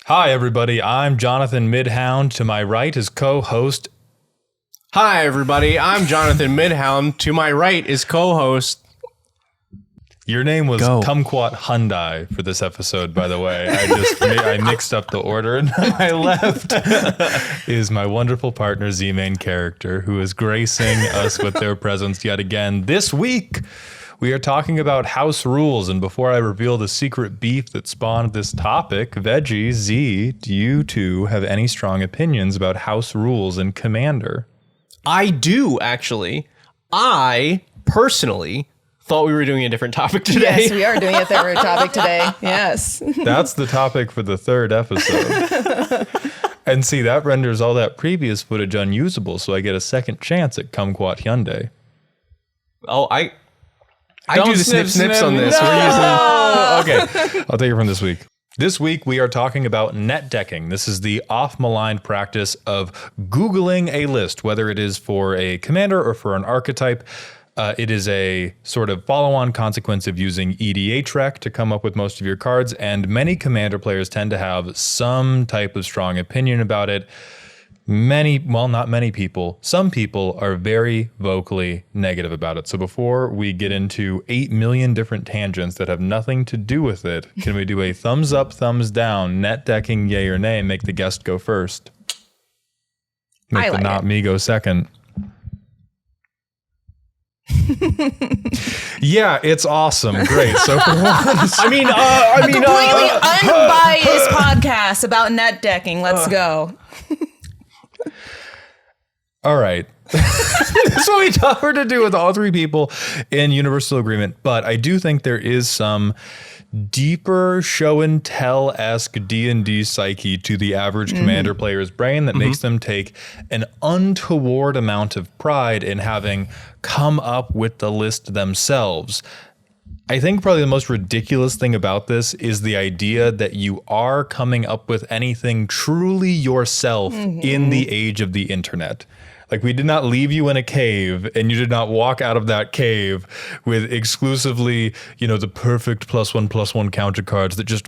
Hi, everybody. I'm Jonathan Maldhound. To my right is co-host. Hi, everybody. I'm Jonathan Maldhound. To my right is co-host. Your name was Kumquat Hyundai for this episode, by the way. I mixed up the order, and my left is my wonderful partner, ZmainCharacter, who is gracing us with their presence yet again. This week, we are talking about house rules, and before I reveal the secret beef that spawned this topic, Veggie, Z, do you two have any strong opinions about house rules in Commander? I do, actually. I, personally, thought we were doing a different topic today. Yes, we are doing a different topic today. Yes. That's the topic for the third episode. And see, that renders all that previous footage unusable, so I get a second chance at Kumquat Hyundai. Oh, I do the snips on this. No! Okay, I'll take it from this week. This week, we are talking about net decking. This is the off-maligned practice of Googling a list, whether it is for a commander or for an archetype. It is a sort of follow-on consequence of using EDHREC to come up with most of your cards, and many commander players tend to have some type of strong opinion about it. Not many people, some people are very vocally negative about it. So before we get into 8 million different tangents that have nothing to do with it, can we do a thumbs up, thumbs down, net decking, yay or nay, make the guest go first? Make the not me go second. Yeah, it's awesome. Great. So for once, a completely unbiased podcast about net decking. Let's go. All right. That's what we offered to do with all three people in universal agreement. But I do think there is some deeper show and tell-esque D&D psyche to the average commander player's brain that makes them take an untoward amount of pride in having come up with the list themselves. I think probably the most ridiculous thing about this is the idea that you are coming up with anything truly yourself in the age of the internet. Like, we did not leave you in a cave, and you did not walk out of that cave with exclusively, the perfect +1/+1 counter cards that just,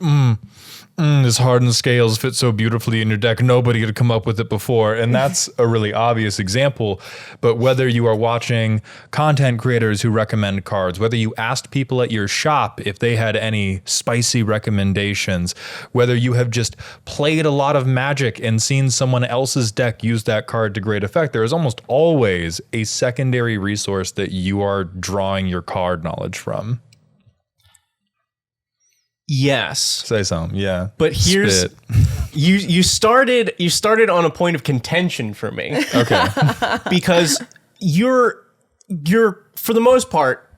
this hardened scales fit so beautifully in your deck. Nobody had come up with it before. And that's a really obvious example. But whether you are watching content creators who recommend cards, whether you asked people at your shop if they had any spicy recommendations, whether you have just played a lot of Magic and seen someone else's deck use that card to great effect, there is almost always a secondary resource that you are drawing your card knowledge from. Yes. Say something, yeah. But here's you started on a point of contention for me. Okay. Because you're for the most part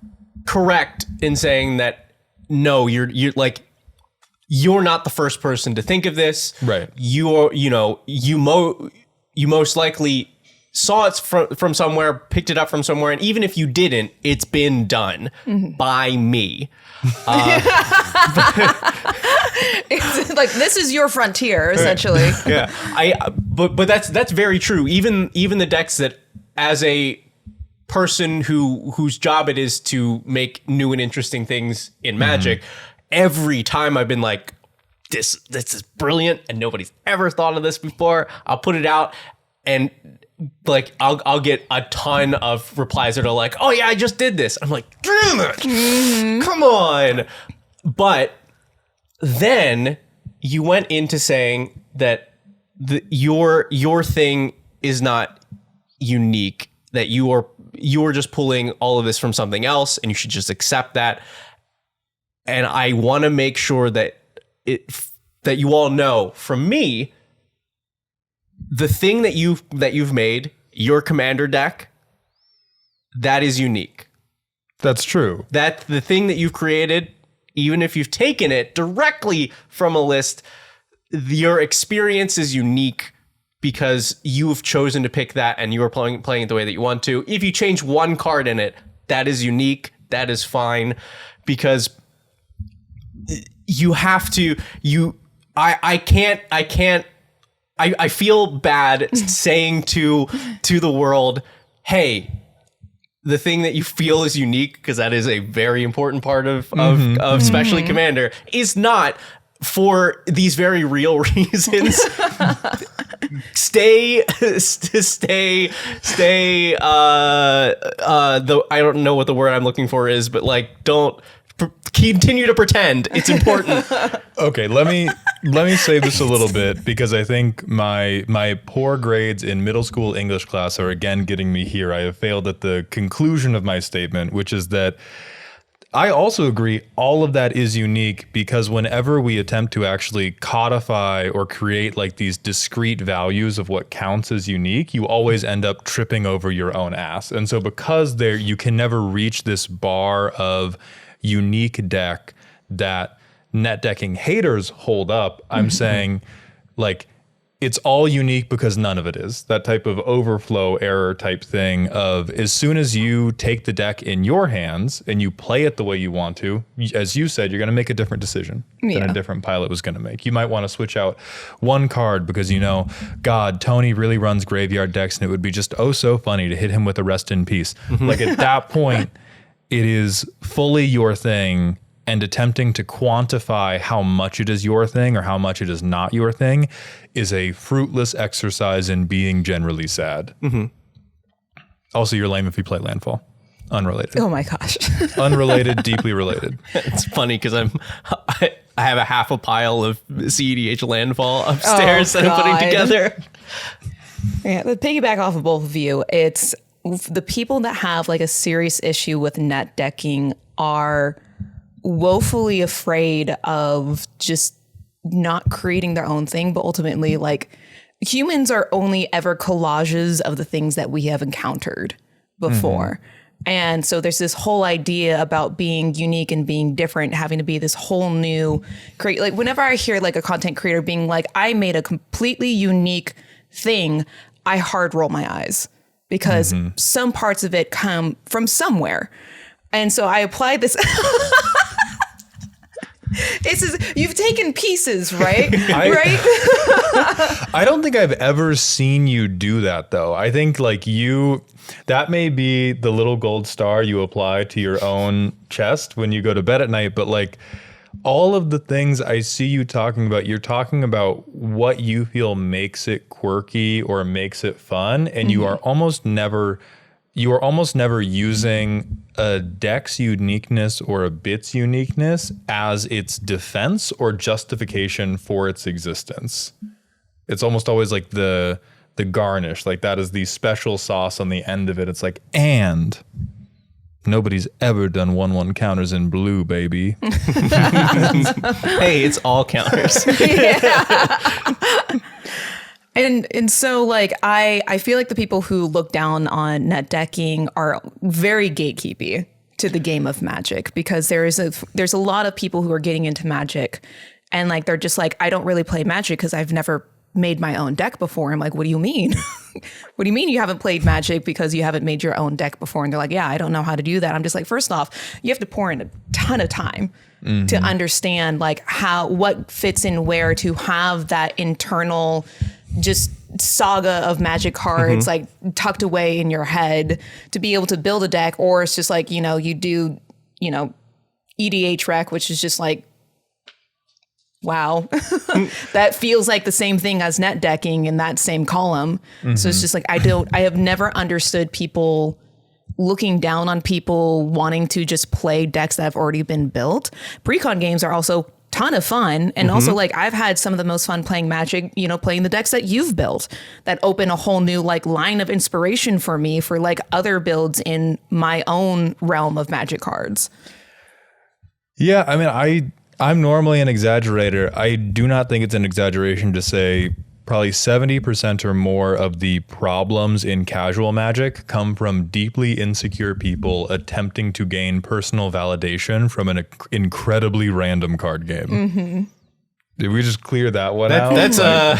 correct in saying that no, you're not the first person to think of this. Right. You most likely saw it from somewhere, picked it up from somewhere, and even if you didn't, it's been done by me. It's like, this is your frontier, essentially. Yeah, but that's very true. Even the decks that, as a person whose job it is to make new and interesting things in Magic, every time I've been like, this is brilliant, and nobody's ever thought of this before. I'll put it out, and like I'll get a ton of replies that are like, oh yeah, I just did this. I'm like, damn it, come on. But then you went into saying that your thing is not unique, that you're just pulling all of this from something else, and you should just accept that. And I want to make sure that you all know from me, the thing that you've made, your commander deck, that is unique. That's true. That the thing that you've created, even if you've taken it directly from a list, your experience is unique because you have chosen to pick that and you are playing it the way that you want to. If you change one card in it, that is unique. That is fine, because you have to. I feel bad saying to the world, hey, the thing that you feel is unique, because that is a very important part of especially Commander, is not for these very real reasons, stay. I don't know what the word I'm looking for is, but like, don't continue to pretend. It's important. Okay, let me say this a little bit, because I think my poor grades in middle school English class are again getting me here. I have failed at the conclusion of my statement, which is that I also agree all of that is unique, because whenever we attempt to actually codify or create like these discrete values of what counts as unique, you always end up tripping over your own ass. And so because you can never reach this bar of unique deck that net decking haters hold up, I'm saying like it's all unique because none of it is. That type of overflow error type thing of, as soon as you take the deck in your hands and you play it the way you want to, as you said, you're going to make a different decision than a different pilot was going to make. You might want to switch out one card because, you know, God, Tony really runs graveyard decks and it would be just so funny to hit him with a rest in peace. Like at that point, it is fully your thing, and attempting to quantify how much it is your thing or how much it is not your thing is a fruitless exercise in being generally sad. Also, you're lame if you play Landfall. Unrelated. Oh my gosh. Unrelated, deeply related. It's funny because I have a half a pile of CEDH Landfall upstairs that I'm putting together. Yeah, to piggyback off of both of you, it's the people that have like a serious issue with net decking are woefully afraid of just not creating their own thing, but ultimately, like, humans are only ever collages of the things that we have encountered before. And so there's this whole idea about being unique and being different, having to be this whole new like whenever I hear like a content creator being like, I made a completely unique thing, I hard roll my eyes, because some parts of it come from somewhere. And so I applied this. You've taken pieces, right? Right? I don't think I've ever seen you do that, though. I think like that may be the little gold star you apply to your own chest when you go to bed at night. But like all of the things I see you talking about, you're talking about what you feel makes it quirky or makes it fun. And you are almost never using a deck's uniqueness or a bit's uniqueness as its defense or justification for its existence. It's almost always like the garnish, like that is the special sauce on the end of it. It's like, and nobody's ever done 1/1 counters in blue, baby. Hey, it's all counters. And so like I feel like the people who look down on net decking are very gatekeepy to the game of Magic, because there's a lot of people who are getting into Magic and like they're just like, I don't really play Magic because I've never made my own deck before. I'm like, what do you mean? What do you mean you haven't played Magic because you haven't made your own deck before? And they're like, yeah, I don't know how to do that. I'm just like, first off, you have to pour in a ton of time to understand like what fits in where, to have that internal just saga of Magic cards like tucked away in your head to be able to build a deck. Or it's just like, you do, EDH rec, which is just like, wow, that feels like the same thing as net decking in that same column. So it's just like, I have never understood people looking down on people wanting to just play decks that have already been built. Pre-con games are also ton of fun. And also like I've had some of the most fun playing Magic, playing the decks that you've built that open a whole new like line of inspiration for me for like other builds in my own realm of Magic cards. Yeah, I mean, I'm normally an exaggerator. I do not think it's an exaggeration to say probably 70% or more of the problems in casual Magic come from deeply insecure people attempting to gain personal validation from an incredibly random card game. Did we just clear that one out? That's right.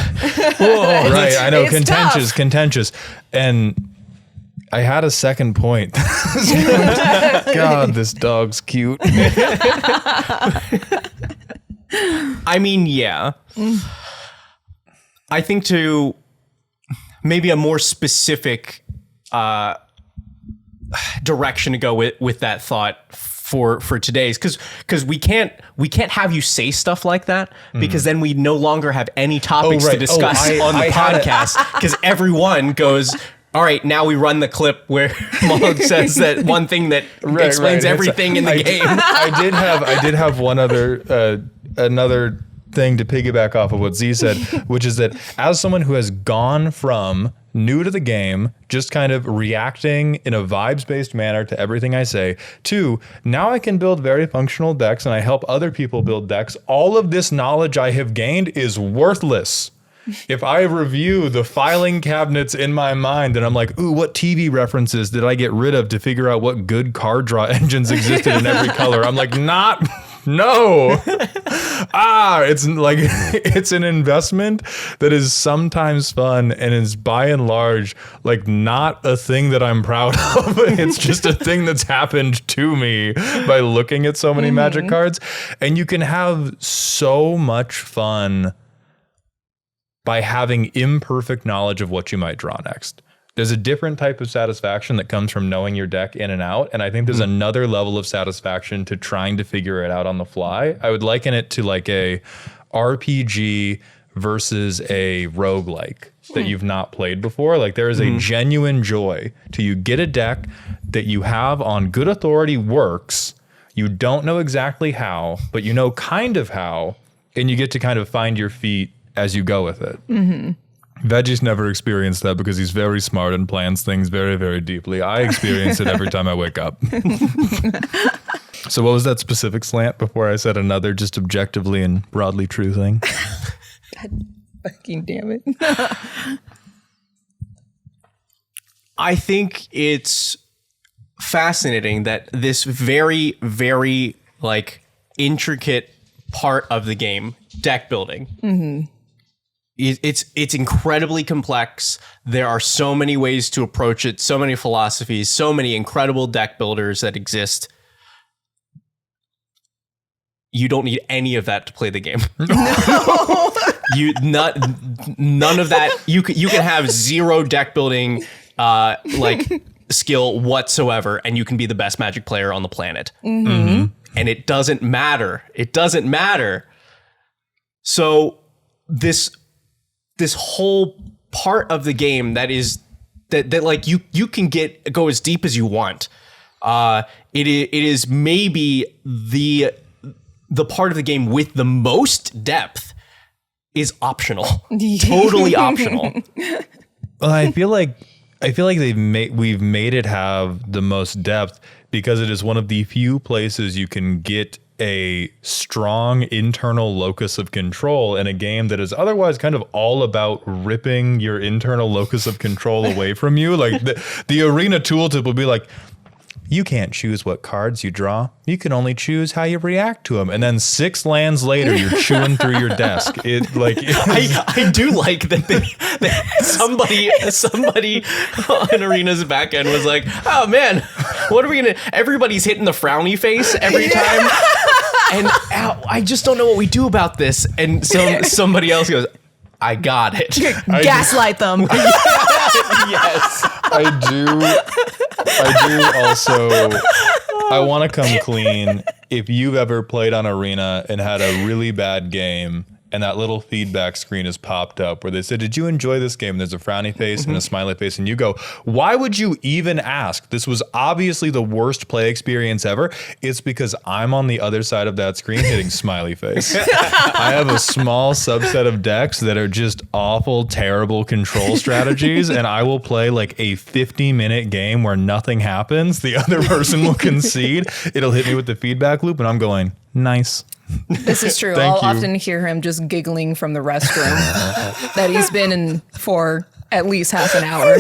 I know, contentious. And I had a second point. God, this dog's cute. I mean, yeah. I think to maybe a more specific direction to go with that thought for today's, because we can't have you say stuff like that, because then we no longer have any topics to discuss on the podcast, because everyone goes, all right, now we run the clip where Maud says that one thing that explains everything in the game. I did have one other another thing to piggyback off of what Z said, which is that as someone who has gone from new to the game, just kind of reacting in a vibes-based manner to everything I say, to now I can build very functional decks and I help other people build decks. All of this knowledge I have gained is worthless if I review the filing cabinets in my mind and I'm like, ooh, what TV references did I get rid of to figure out what good card draw engines existed in every color? I'm like, no. It's like, it's an investment that is sometimes fun and is by and large like not a thing that I'm proud of. It's just a thing that's happened to me by looking at so many Magic cards. And you can have so much fun by having imperfect knowledge of what you might draw next. There's a different type of satisfaction that comes from knowing your deck in and out. And I think there's another level of satisfaction to trying to figure it out on the fly. I would liken it to like a RPG versus a roguelike that you've not played before. Like there is a genuine joy to you get a deck that you have on good authority works. You don't know exactly how, but you know kind of how, and you get to kind of find your feet as you go with it. Veggie's never experienced that because he's very smart and plans things very, very deeply. I experience it every time I wake up. So what was that specific slant before I said another just objectively and broadly true thing? God fucking damn it. I think it's fascinating that this very, very like intricate part of the game, deck building, it's incredibly complex. There are so many ways to approach it, so many philosophies, so many incredible deck builders that exist. You don't need any of that to play the game. No. None of that. You can have zero deck building like skill whatsoever, and you can be the best Magic player on the planet. And it doesn't matter. It doesn't matter. So this whole part of the game that is that like you can go as deep as you want. It is maybe the part of the game with the most depth is optional. Totally optional. Well, I feel like we've made it have the most depth because it is one of the few places you can get a strong internal locus of control in a game that is otherwise kind of all about ripping your internal locus of control away from you. Like the arena tooltip will be like, you can't choose what cards you draw. You can only choose how you react to them. And then 6 lands later, you're chewing through your desk. I do like that somebody on Arena's back end was like, oh man, what are we gonna? Everybody's hitting the frowny face every time, and I just don't know what we do about this. And so somebody else goes, I got it. Gaslight them. Yes. I do also, I want to come clean. If you've ever played on Arena and had a really bad game and that little feedback screen has popped up where they said, did you enjoy this game? And there's a frowny face and a smiley face. And you go, why would you even ask? This was obviously the worst play experience ever. It's because I'm on the other side of that screen hitting smiley face. I have a small subset of decks that are just awful, terrible control strategies. And I will play like a 50-minute game where nothing happens. The other person will concede. It'll hit me with the feedback loop. And I'm going, nice. This is true. I'll often hear him just giggling from the restroom that he's been in for at least half an hour.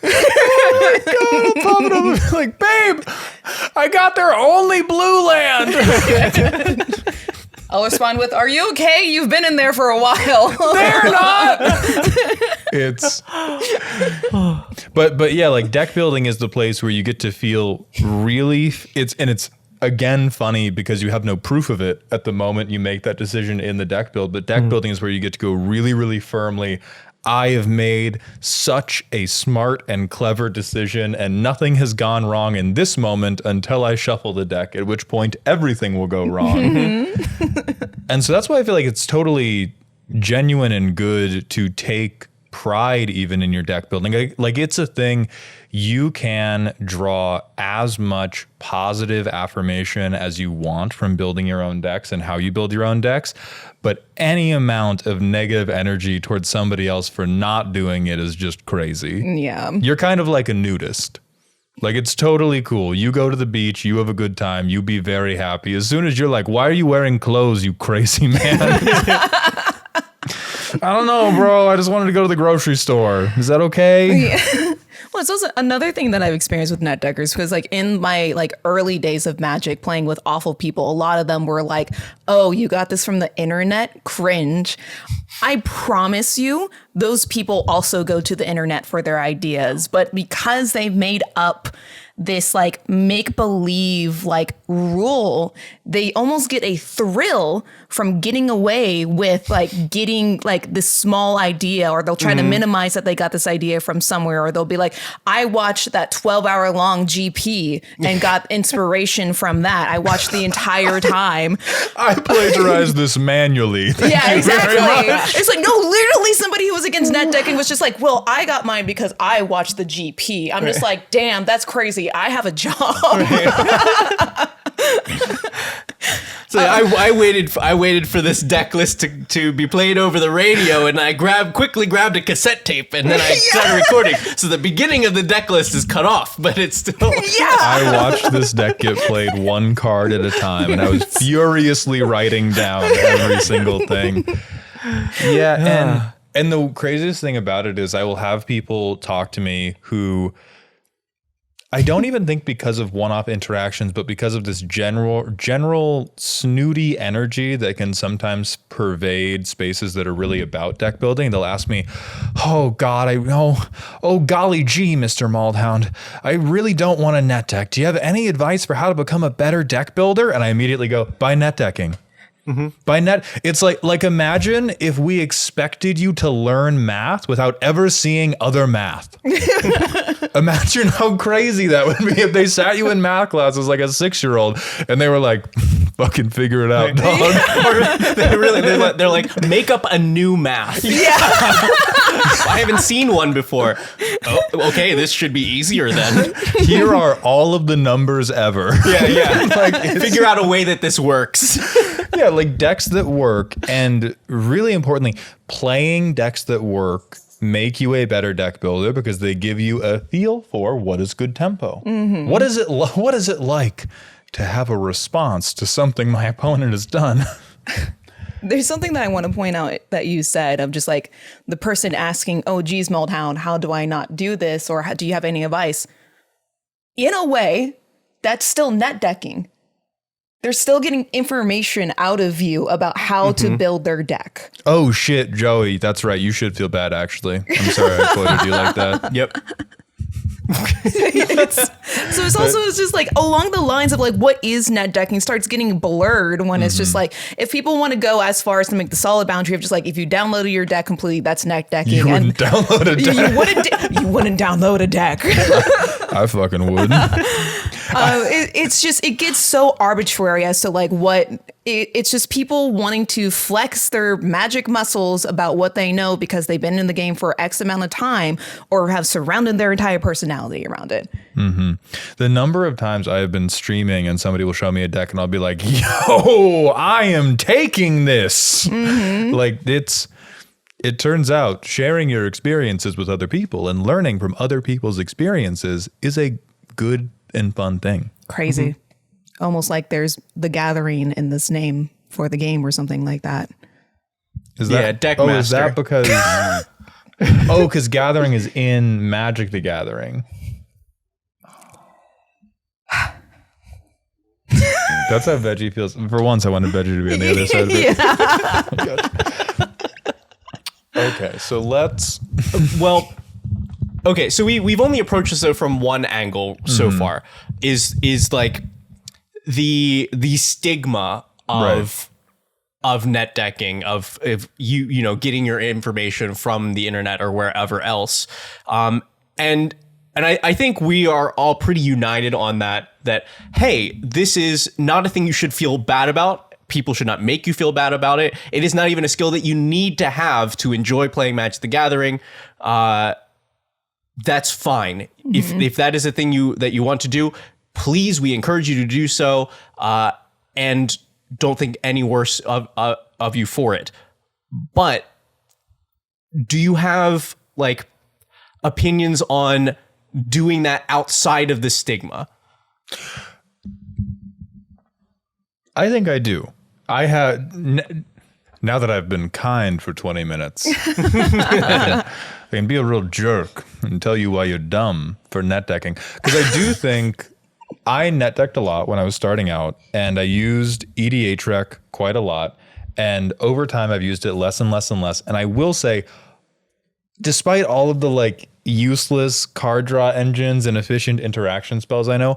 Oh my God, I'm like, babe, I got their only blue land. I'll respond with, are you okay? You've been in there for a while. They're not. But yeah, like deck building is the place where you get to feel really, it's again funny because you have no proof of it at the moment you make that decision in the deck build, but deck building is where you get to go really, really firmly, I have made such a smart and clever decision, and nothing has gone wrong in this moment until I shuffle the deck, at which point everything will go wrong. And so that's why I feel like it's totally genuine and good to take pride even in your deck building. Like it's a thing. You can draw as much positive affirmation as you want from building your own decks and how you build your own decks, but any amount of negative energy towards somebody else for not doing it is just crazy. Yeah. You're kind of like a nudist. Like, it's totally cool. You go to the beach, you have a good time, you be very happy. As soon as you're like, why are you wearing clothes, you crazy man? I don't know, bro. I just wanted to go to the grocery store. Is that okay? Yeah. Well, it's also another thing that I've experienced with net deckers, because like in my like early days of Magic playing with awful people, a lot of them were like, oh, you got this from the internet? Cringe. I promise you, those people also go to the internet for their ideas. But because they've made up this like make believe like rule, they almost get a thrill from getting away with like getting like this small idea, or they'll try to minimize that they got this idea from somewhere, or they'll be like, I watched that 12-hour long GP and got inspiration from that. I watched the entire time. I plagiarized this manually. Yeah, exactly. It's like, no, literally somebody who was against net decking was just like, well, I got mine because I watched the GP. I'm just like, damn, that's crazy. I have a job. So I waited for this deck list to be played over the radio, and I quickly grabbed a cassette tape, and then I started recording. So the beginning of the deck list is cut off, but it's still. I watched this deck get played one card at a time, and I was furiously writing down every single thing. Yeah, and the craziest thing about it is I will have people talk to me who, I don't even think because of one-off interactions, but because of this general snooty energy that can sometimes pervade spaces that are really about deck building. They'll ask me, oh God, oh golly gee, Mr. Maldhound, I really don't want a net deck. Do you have any advice for how to become a better deck builder? And I immediately go, buy net decking. By net, it's like imagine if we expected you to learn math without ever seeing other math. Imagine how crazy that would be if they sat you in math class as like a 6-year-old and they were like, fucking figure it out, dog. Or they're like, make up a new math. Yeah. I haven't seen one before. Oh, okay, this should be easier then. Here are all of the numbers ever. Yeah. Like, figure out a way that this works. Yeah, like decks that work, and really importantly, playing decks that work make you a better deck builder because they give you a feel for what is good tempo. What is it like to have a response to something my opponent has done? There's something that I want to point out that you said of just like the person asking, oh, geez, Maldhound, how do I not do this? Or do you have any advice? In a way, that's still net decking. They're still getting information out of you about how to build their deck. Oh shit, Joey, that's right. You should feel bad, actually. I'm sorry I quoted you like that. Yep. So it's just like along the lines of like what is net decking starts getting blurred when it's just like, if people want to go as far as to make the solid boundary of just like, if you downloaded your deck completely, that's net decking. You wouldn't download a deck. You wouldn't download a deck. I fucking would. It's just, it gets so arbitrary as to like it's just people wanting to flex their magic muscles about what they know because they've been in the game for X amount of time or have surrounded their entire personality around it. The number of times I have been streaming and somebody will show me a deck and I'll be like, yo, I am taking this. Like it turns out sharing your experiences with other people and learning from other people's experiences is a good and fun thing. Crazy. Almost like there's the gathering in this name for the game or something like that. Is that Deck Master. Master. Is that because because gathering is in Magic the Gathering. That's how Veggie feels. For once I wanted Veggie to be on the other side of it. Okay, so let's Okay, so we've only approached this though from one angle so far. Is like the stigma of net decking, of if you know, getting your information from the internet or wherever else. And I think we are all pretty united on that, hey, this is not a thing you should feel bad about. People should not make you feel bad about it. It is not even a skill that you need to have to enjoy playing Magic the Gathering. That's fine. If that is a thing that you want to do, please, we encourage you to do so. And don't think any worse of you for it. But do you have like opinions on doing that outside of the stigma? I think I do. I have, now that I've been kind for 20 minutes, I can be a real jerk and tell you why you're dumb for net decking. Because I do think I net decked a lot when I was starting out, and I used EDH rec quite a lot. And over time, I've used it less and less and less. And I will say, despite all of the like useless card draw engines and efficient interaction spells I know,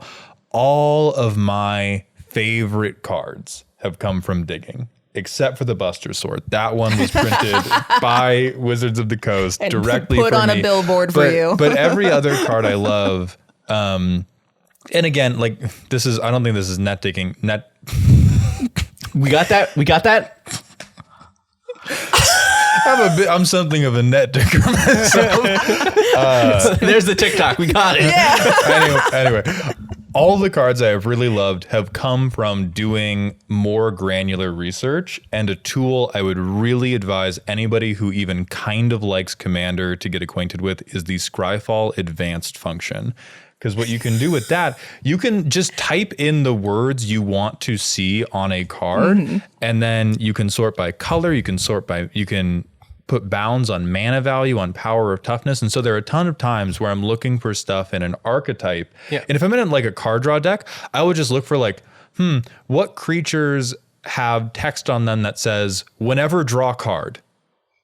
all of my favorite cards have come from digging, except for the Buster Sword. That one was printed by Wizards of the Coast and directly put for on me. a billboard for you. But every other card I love, and again, like this is, I don't think this is net digging. We got that. I'm something of a net digger myself. There's the TikTok. We got it. Yeah. Anyway, all the cards I have really loved have come from doing more granular research, and a tool I would really advise anybody who even kind of likes Commander to get acquainted with is the Scryfall Advanced function. Because what you can do with that, you can just type in the words you want to see on a card, and then you can sort by color, you can put bounds on mana value, on power or toughness. And so there are a ton of times where I'm looking for stuff in an archetype. Yeah. And if I'm in like a card draw deck, I would just look for like, what creatures have text on them that says, whenever draw card.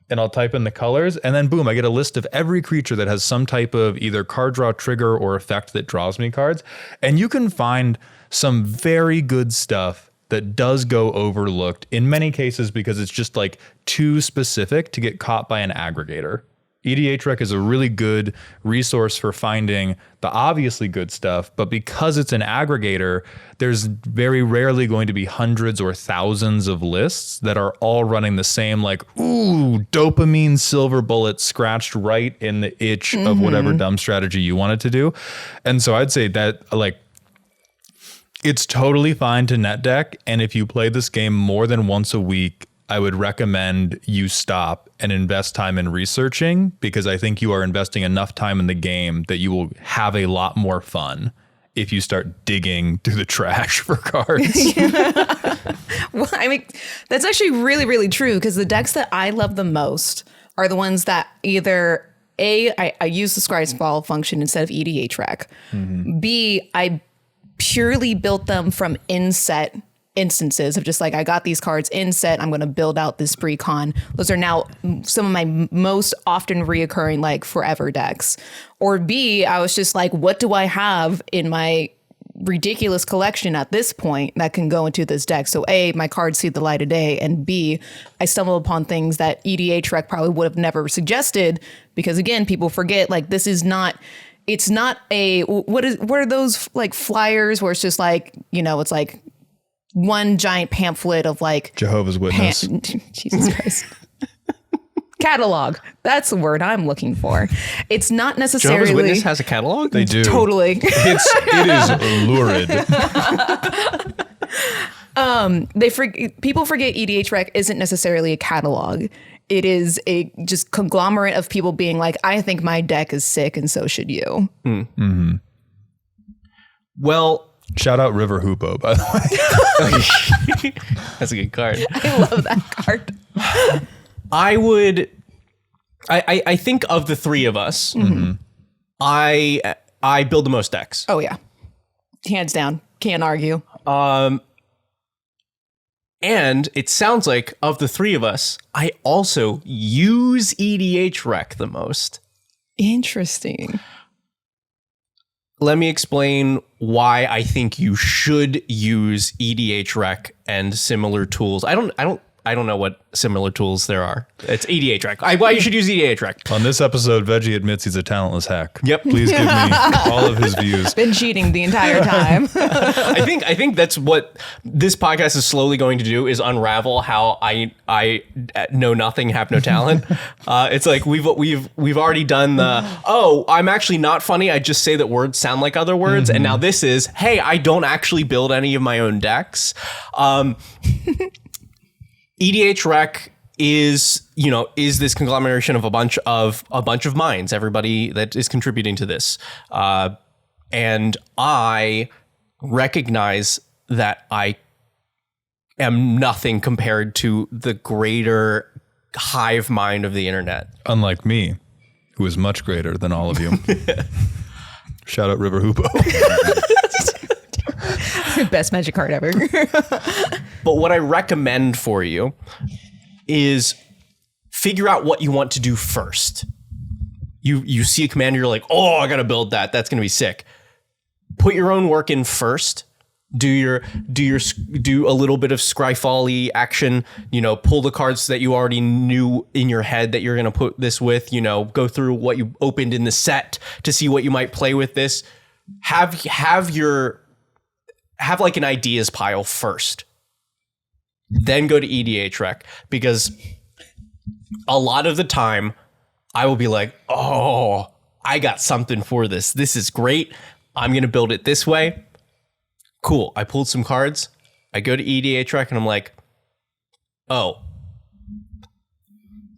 And I'll type in the colors, and then boom, I get a list of every creature that has some type of either card draw trigger or effect that draws me cards. And you can find some very good stuff that does go overlooked in many cases because it's just like too specific to get caught by an aggregator. EDH Rec is a really good resource for finding the obviously good stuff, but because it's an aggregator, there's very rarely going to be hundreds or thousands of lists that are all running the same, like, ooh, dopamine silver bullet scratched right in the itch of whatever dumb strategy you wanted to do. And so I'd say that, like, it's totally fine to net deck, and if you play this game more than once a week, I would recommend you stop and invest time in researching, because I think you are investing enough time in the game that you will have a lot more fun if you start digging through the trash for cards. Well, I mean, that's actually really, really true, because the decks that I love the most are the ones that either I use the Scryfall function instead of EDH Rec. B, I purely built them from inset instances of just like, I got these cards in set, I'm going to build out this pre-con. Those are now some of my most often reoccurring like forever decks. Or B, I was just like, what do I have in my ridiculous collection at this point that can go into this deck? So A, my cards see the light of day, and B, I stumble upon things that EDH Rec probably would have never suggested, because again, people forget, like, this is not, it's not a, what are those like flyers where it's just like, you know, it's like one giant pamphlet of like Jehovah's Witness. Jesus Christ. Catalog. That's the word I'm looking for. It's not necessarily. Jehovah's Witness has a catalog? They do. Totally. It is lurid. People forget EDH Rec isn't necessarily a catalog. It is a just conglomerate of people being like, I think my deck is sick, and so should you. Well, Shout out River Hoopo, by the way. that's a good card. I love that card. I think of the three of us, I build the most decks. Oh yeah. Hands down. Can't argue. And it sounds like of the three of us, I also use EDH Rec the most. Interesting. Let me explain why I think you should use EDH Rec and similar tools. I don't I don't know what similar tools there are. It's EDHREC. Why you should use EDHREC. On this episode, Veggie admits he's a talentless hack. Yep. Please give me all of his views. Been cheating the entire time. I think that's what this podcast is slowly going to do, is unravel how I know nothing, have no talent. It's like we've already done I'm actually not funny. I just say that words sound like other words. And now this is, hey, I don't actually build any of my own decks. EDHREC is this conglomeration of a bunch of minds, everybody that is contributing to this. And I recognize that I am nothing compared to the greater hive mind of the internet. Unlike me, who is much greater than all of you. Shout out River Hoopo. Best magic card ever. But what I recommend for you is figure out what you want to do first. You see a commander, you're like, oh, I gotta build that. That's gonna be sick. Put your own work in first. Do a little bit of scryfall-y action. Pull the cards that you already knew in your head that you're gonna put this with. Go through what you opened in the set to see what you might play with this. Have like an ideas pile first. Then go to EDHREC, because a lot of the time I will be like, oh, I got something for this. This is great. I'm going to build it this way. Cool. I pulled some cards. I go to EDHREC and I'm like, oh,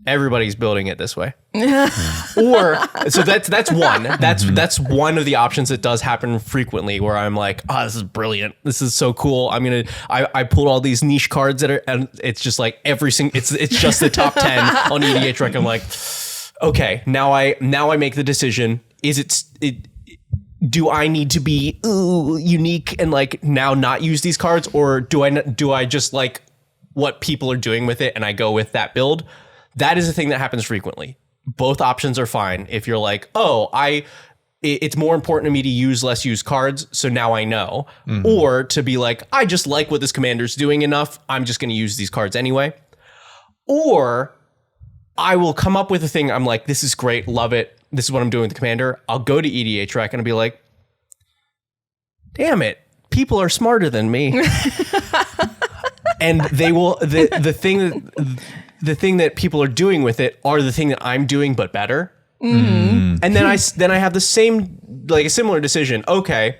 everybody's building it this way. Or so that's one. That's one of the options that does happen frequently, where I'm like, oh, this is brilliant. This is so cool. I pulled all these niche cards that are, and it's just like it's just the top 10 on EDHREC. I'm like, okay, now I make the decision. Do I need to be unique and like now not use these cards, or do I just like what people are doing with it and I go with that build? That is a thing that happens frequently. Both options are fine. If you're like, oh, it's more important to me to use less used cards, so now I know. Mm-hmm. Or to be like, I just like what this commander's doing enough, I'm just going to use these cards anyway. Or I will come up with a thing, I'm like, this is great, love it, this is what I'm doing with the commander. I'll go to EDHREC and I'll be like, damn it, people are smarter than me. And they will, the thing that people are doing with it are the thing that I'm doing, but better. Mm-hmm. And then I have the same, like a similar decision. Okay,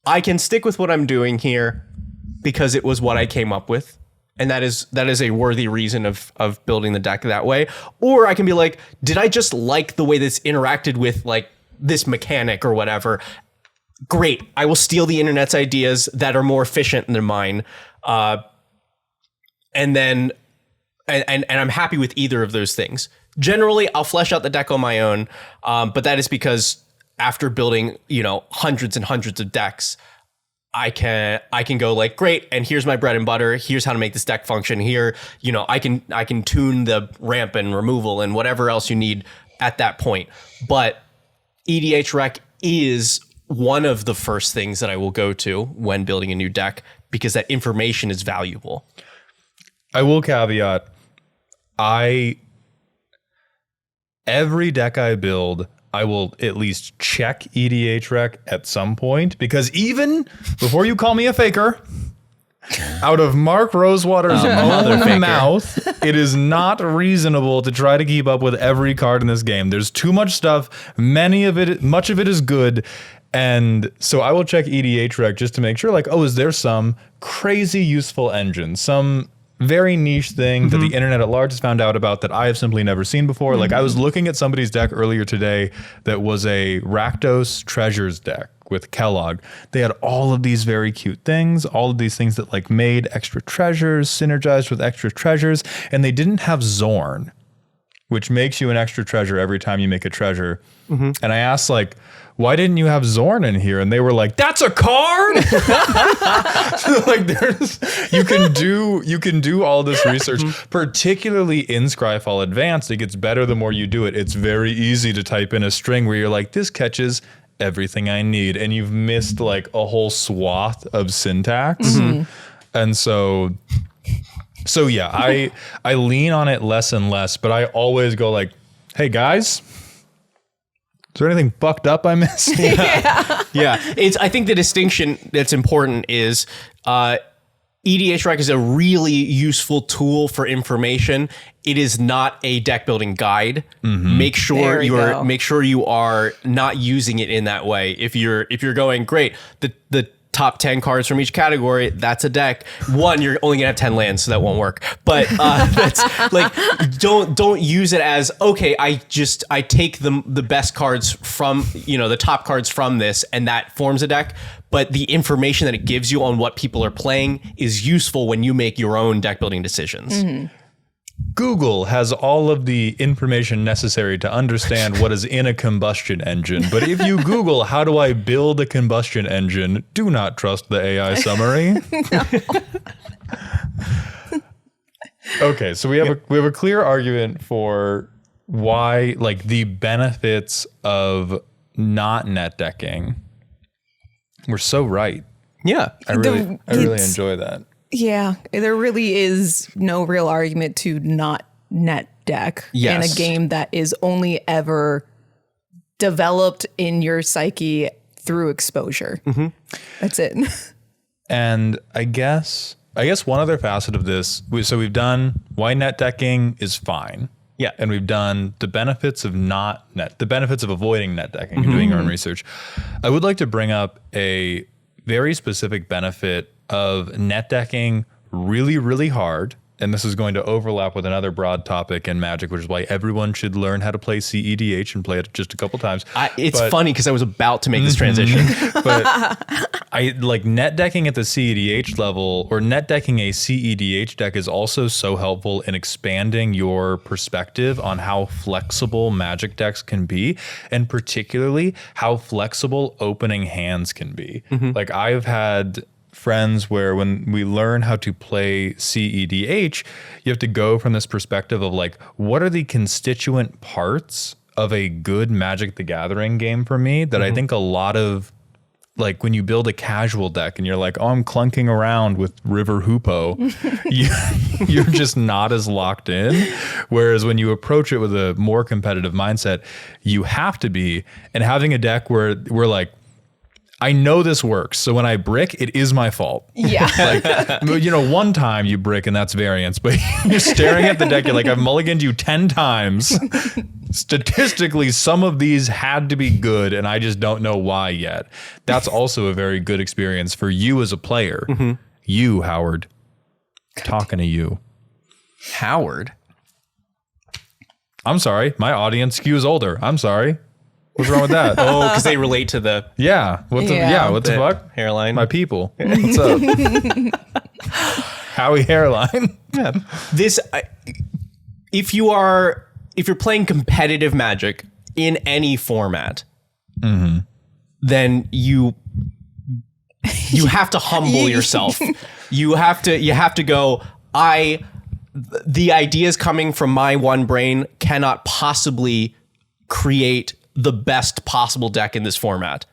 I can stick with what I'm doing here because it was what I came up with. And that is a worthy reason of building the deck that way. Or I can be like, did I just like the way this interacted with like this mechanic or whatever? Great. I will steal the internet's ideas that are more efficient than mine. And I'm happy with either of those things. Generally, I'll flesh out the deck on my own, but that is because after building, hundreds and hundreds of decks, I can go like, great, and here's my bread and butter. Here's how to make this deck function. Here, I can tune the ramp and removal and whatever else you need at that point. But EDHREC is one of the first things that I will go to when building a new deck, because that information is valuable. I will caveat, every deck I build, I will at least check EDHREC at some point, because even before you call me a faker, out of Mark Rosewater's own mouth, it is not reasonable to try to keep up with every card in this game. There's too much stuff. Much of it is good. And so I will check EDHREC just to make sure, like, oh, is there some crazy useful engine, some very niche thing that the internet at large has found out about that I have simply never seen before. Like, I was looking at somebody's deck earlier today that was a Rakdos Treasures deck with Kellogg. They had all of these very cute things, all of these things that like made extra treasures, synergized with extra treasures, and they didn't have Zorn, which makes you an extra treasure every time you make a treasure. And I asked, like, why didn't you have Zorn in here? And they were like, that's a card. So like, you can do all this research, particularly in Scryfall Advanced. It gets better the more you do it. It's very easy to type in a string where you're like, this catches everything I need, and you've missed like a whole swath of syntax. And so So yeah, I lean on it less and less, but I always go like, hey guys, is there anything fucked up I missed? Yeah. I think the distinction that's important is EDHREC is a really useful tool for information. It is not a deck building guide. Make sure you are not using it in that way. If you're going, great, the top 10 cards from each category, that's a deck. One, you're only gonna have 10 lands, so that won't work. But that's like, don't use it as, okay, I take the best cards from, the top cards from this, and that forms a deck. But the information that it gives you on what people are playing is useful when you make your own deck building decisions. Google has all of the information necessary to understand what is in a combustion engine. But if you Google, how do I build a combustion engine? Do not trust the AI summary. Okay, so we have a clear argument for why, like, the benefits of not net decking. We're so right. Yeah. I really enjoy that. Yeah, there really is no real argument to not net deck in a game that is only ever developed in your psyche through exposure. That's it. And I guess one other facet of this, we've done why net decking is fine. Yeah. And we've done the benefits of the benefits of avoiding net decking and doing your own research. I would like to bring up a very specific benefit of net decking really, really hard. And this is going to overlap with another broad topic in Magic, which is why everyone should learn how to play CEDH and play it just a couple times. It's funny because I was about to make this transition. But I like net decking at the CEDH level, or net decking a CEDH deck is also so helpful in expanding your perspective on how flexible Magic decks can be, and particularly how flexible opening hands can be. Like, I've had friends where when we learn how to play CEDH, you have to go from this perspective of like, what are the constituent parts of a good Magic the Gathering game for me that I think a lot of, like, when you build a casual deck and you're like, oh, I'm clunking around with River Hoopo, you're just not as locked in. Whereas when you approach it with a more competitive mindset, you have to be. And having a deck where we're like, I know this works, so when I brick, it is my fault. Yeah. Like, one time you brick and that's variance, but you're staring at the deck, you're like, I've mulliganed you 10 times. Statistically, some of these had to be good, and I just don't know why yet. That's also a very good experience for you as a player. You, Howard. Talking to you. Howard? I'm sorry. My audience skews older. I'm sorry. What's wrong with that? Oh, because they relate to the What the fuck? Hairline. My people. What's up? Howie hairline. Yeah. If you're playing competitive Magic in any format, then you have to humble yourself. You have to go, the ideas coming from my one brain cannot possibly create the best possible deck in this format.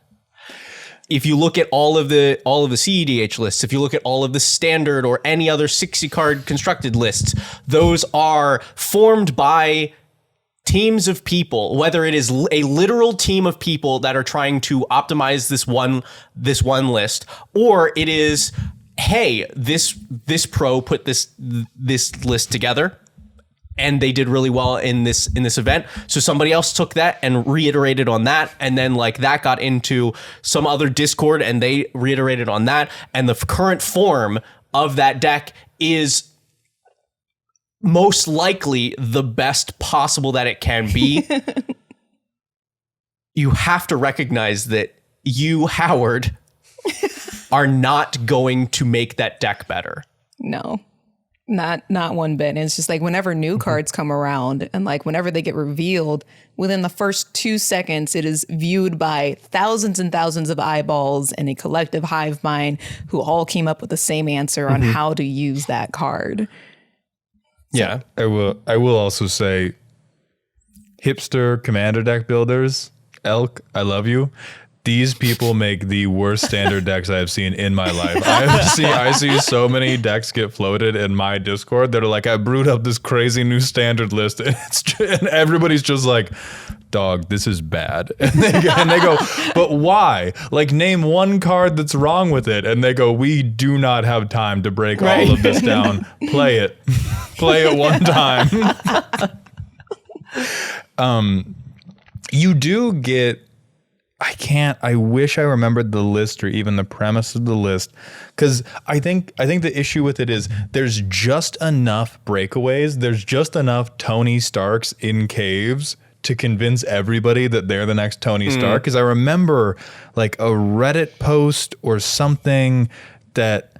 If you look at all of the CEDH lists, if you look at all of the standard or any other 60 card constructed lists, those are formed by teams of people, whether it is a literal team of people that are trying to optimize this one list, or it is, hey, this pro put this list together and they did really well in this event. So somebody else took that and reiterated on that. And then like that got into some other Discord and they reiterated on that. And the current form of that deck is most likely the best possible that it can be. You have to recognize that you, Howard, are not going to make that deck better. No. Not one bit. And it's just like whenever new cards come around and like whenever they get revealed, within the first 2 seconds, it is viewed by thousands and thousands of eyeballs and a collective hive mind who all came up with the same answer on how to use that card. Yeah. I will also say, hipster commander deck builders, Elk, I love you. these people make the worst standard decks I've seen in my life. I see so many decks get floated in my Discord that are like, I brewed up this crazy new standard list, and and everybody's just like, dog, this is bad. And they go, but why? Like, name one card that's wrong with it. And they go, we do not have time to break all of this down. Play it. Play it one time. You do get, I wish I remembered the list or even the premise of the list, because I think the issue with it is there's just enough breakaways. There's just enough Tony Starks in caves to convince everybody that they're the next Tony Stark. Because I remember like a Reddit post or something that,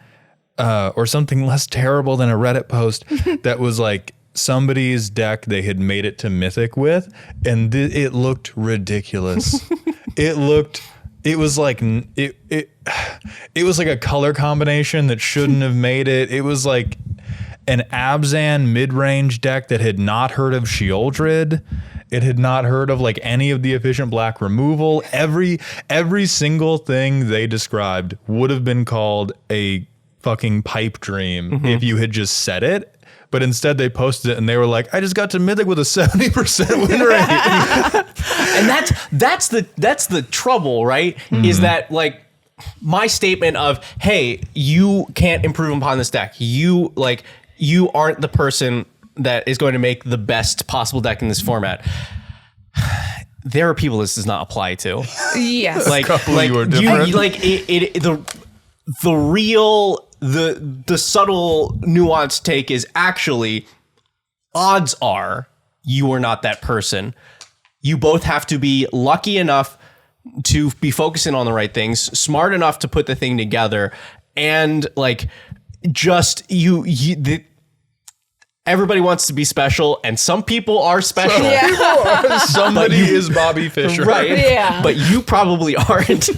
or something less terrible than a Reddit post that was like, somebody's deck they had made it to Mythic with, and it looked ridiculous. It was like a color combination that shouldn't have made it. It was like an Abzan mid-range deck that had not heard of Sheoldred. It had not heard of like any of the efficient black removal. Every single thing they described would have been called a fucking pipe dream if you had just said it. But instead they posted it and they were like, I just got to Mythic with a 70% win rate. And that's the trouble, right? Is that like my statement of, hey, you can't improve upon this deck. You aren't the person that is going to make the best possible deck in this format. There are people this does not apply to. Yes. Like, you are different. The subtle nuanced take is actually, odds are you are not that person. You both have to be lucky enough to be focusing on the right things, smart enough to put the thing together, and like just everybody wants to be special, and some people are special. Somebody is Bobby Fischer. Right. Yeah. But you probably aren't.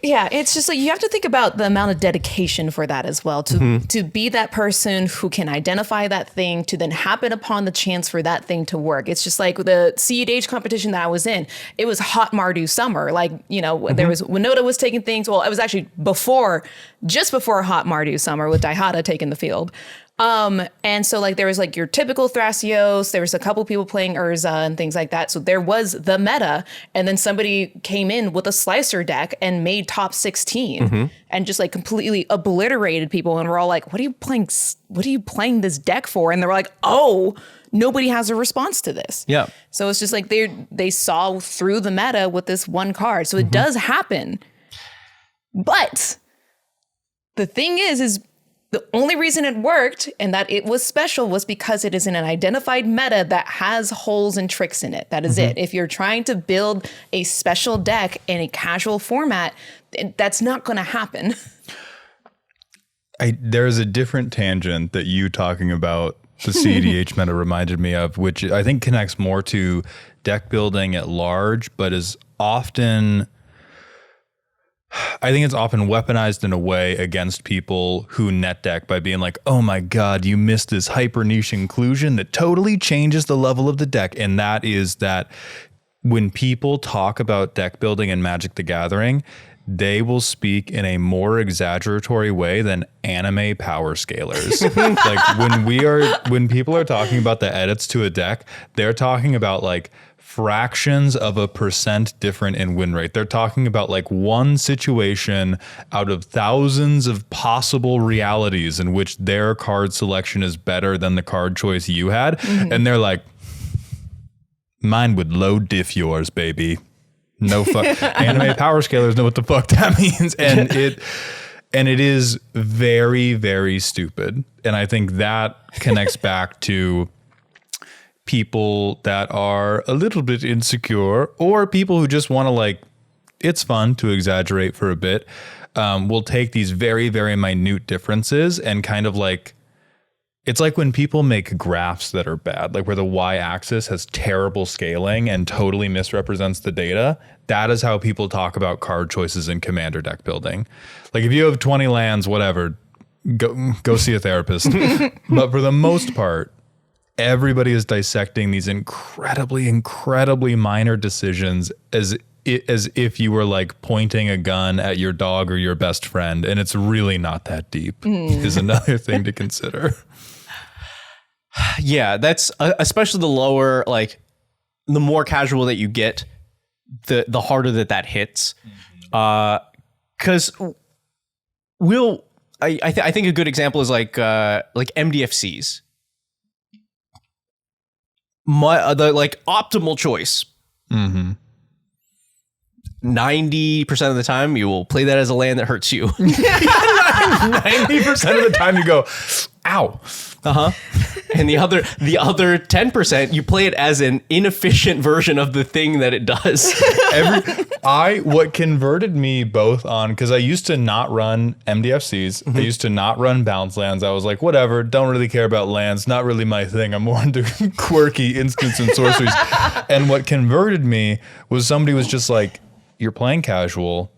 Yeah, it's just like you have to think about the amount of dedication for that as well, to be that person who can identify that thing, to then happen upon the chance for that thing to work. It's just like the CEDH competition that I was in. It was hot Mardu summer. Like, there was Winota was taking things. Well, it was actually just before hot Mardu summer with Daihata taking the field. And so like there was like your typical Thrasios, there was a couple people playing Urza and things like that. So there was the meta, and then somebody came in with a slicer deck and made top 16 and just like completely obliterated people. And we're all like, what are you playing this deck for? And they were like, oh, nobody has a response to this. Yeah. So it's just like they saw through the meta with this one card. So it does happen. But the thing is the only reason it worked and that it was special was because it is in an identified meta that has holes and tricks in it. That is it. If you're trying to build a special deck in a casual format, that's not going to happen. There's a different tangent that you talking about the CEDH meta reminded me of, which I think connects more to deck building at large, but is often... I think it's often weaponized in a way against people who net deck by being like, oh my God, you missed this hyper niche inclusion that totally changes the level of the deck. And that is that when people talk about deck building in Magic the Gathering, they will speak in a more exaggeratory way than anime power scalers. Like when people are talking about the edits to a deck, they're talking about like fractions of a percent different in win rate. They're talking about like one situation out of thousands of possible realities in which their card selection is better than the card choice you had. And they're like, mine would low diff yours, baby. No fuck. Anime power scalers know what the fuck that means. And it is very, very stupid. And I think that connects back to people that are a little bit insecure, or people who just want to like, it's fun to exaggerate for a bit, will take these very, very minute differences and kind of like, it's like when people make graphs that are bad, like where the y-axis has terrible scaling and totally misrepresents the data. That is how people talk about card choices in Commander deck building. Like if you have 20 lands, whatever, go see a therapist. But for the most part, everybody is dissecting these incredibly, incredibly minor decisions as as if you were like pointing a gun at your dog or your best friend, and it's really not that deep. Is another thing to consider. Yeah, that's especially the lower, like the more casual that you get, the harder that hits. Because I think a good example is like MDFCs. The like optimal choice. 90% of the time, you will play that as a land that hurts you. 90% of the time, you go, ow. And the other 10%, you play it as an inefficient version of the thing that it does. What converted me both on, because I used to not run MDFCs. I used to not run bounce lands. I was like, whatever, don't really care about lands. Not really my thing. I'm more into quirky instants and sorceries. And what converted me was somebody was just like, you're playing casual.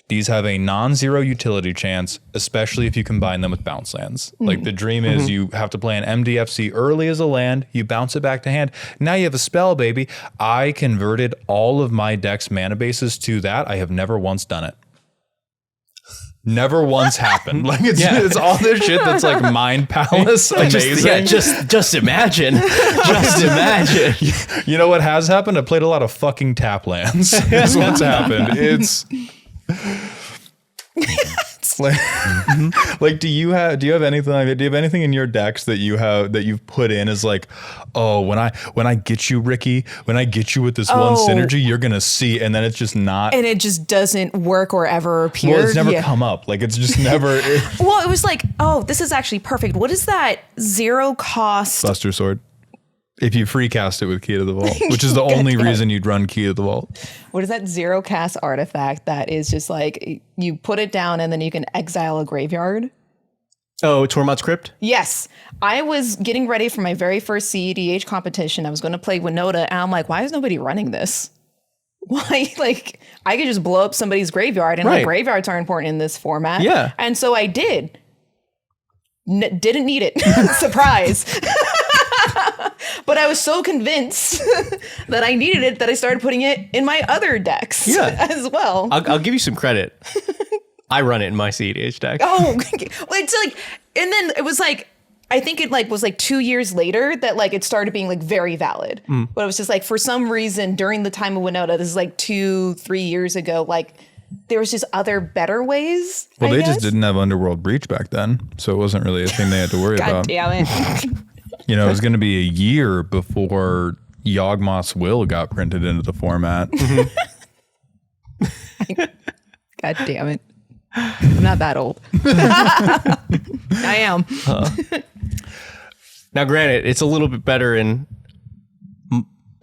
These have a non-zero utility chance, especially if you combine them with bounce lands. Like the dream is you have to play an MDFC early as a land, you bounce it back to hand. Now you have a spell, baby. I converted all of my deck's mana bases to that. I have never once done it. Never once happened. Like it's all this shit that's like Mind Palace amazing. Just imagine. Just imagine. You know what has happened? I played a lot of fucking tap lands. That's what's happened. It's like, do you have anything like that? Do you have anything in your decks that you've put in as like, oh, when I get you, Ricky, when I get you with this one synergy, you're gonna see, and then it's just not, and it just doesn't work or ever appear. Well, it's never come up. Like it's just never. Well, it was like, oh, this is actually perfect. What is that 0 cost? Buster Sword. If you free cast it with Key to the Vault, which is the only reason you'd run Key to the Vault. What is that 0 cast artifact that is just like you put it down and then you can exile a graveyard? Oh, Tormod's Crypt? Yes. I was getting ready for my very first CEDH competition. I was going to play Winota, and I'm like, why is nobody running this? Why? Like, I could just blow up somebody's graveyard, and like graveyards are important in this format. Yeah. And so I did. Didn't need it. Surprise. But I was so convinced that I needed it that I started putting it in my other decks as well. I'll give you some credit. I run it in my CEDH deck. Oh, it's like, and then it was like, I think it like was like 2 years later that like it started being like very valid. But it was just like, for some reason during the time of Winota, this is like 2-3 years ago, like there was just other better ways. Well, they just didn't have Underworld Breach back then, so it wasn't really a thing they had to worry about. God damn it. You know, it was going to be a year before Yawgmoth's Will got printed into the format. God damn it. I'm not that old. I am. Now, granted, it's a little bit better in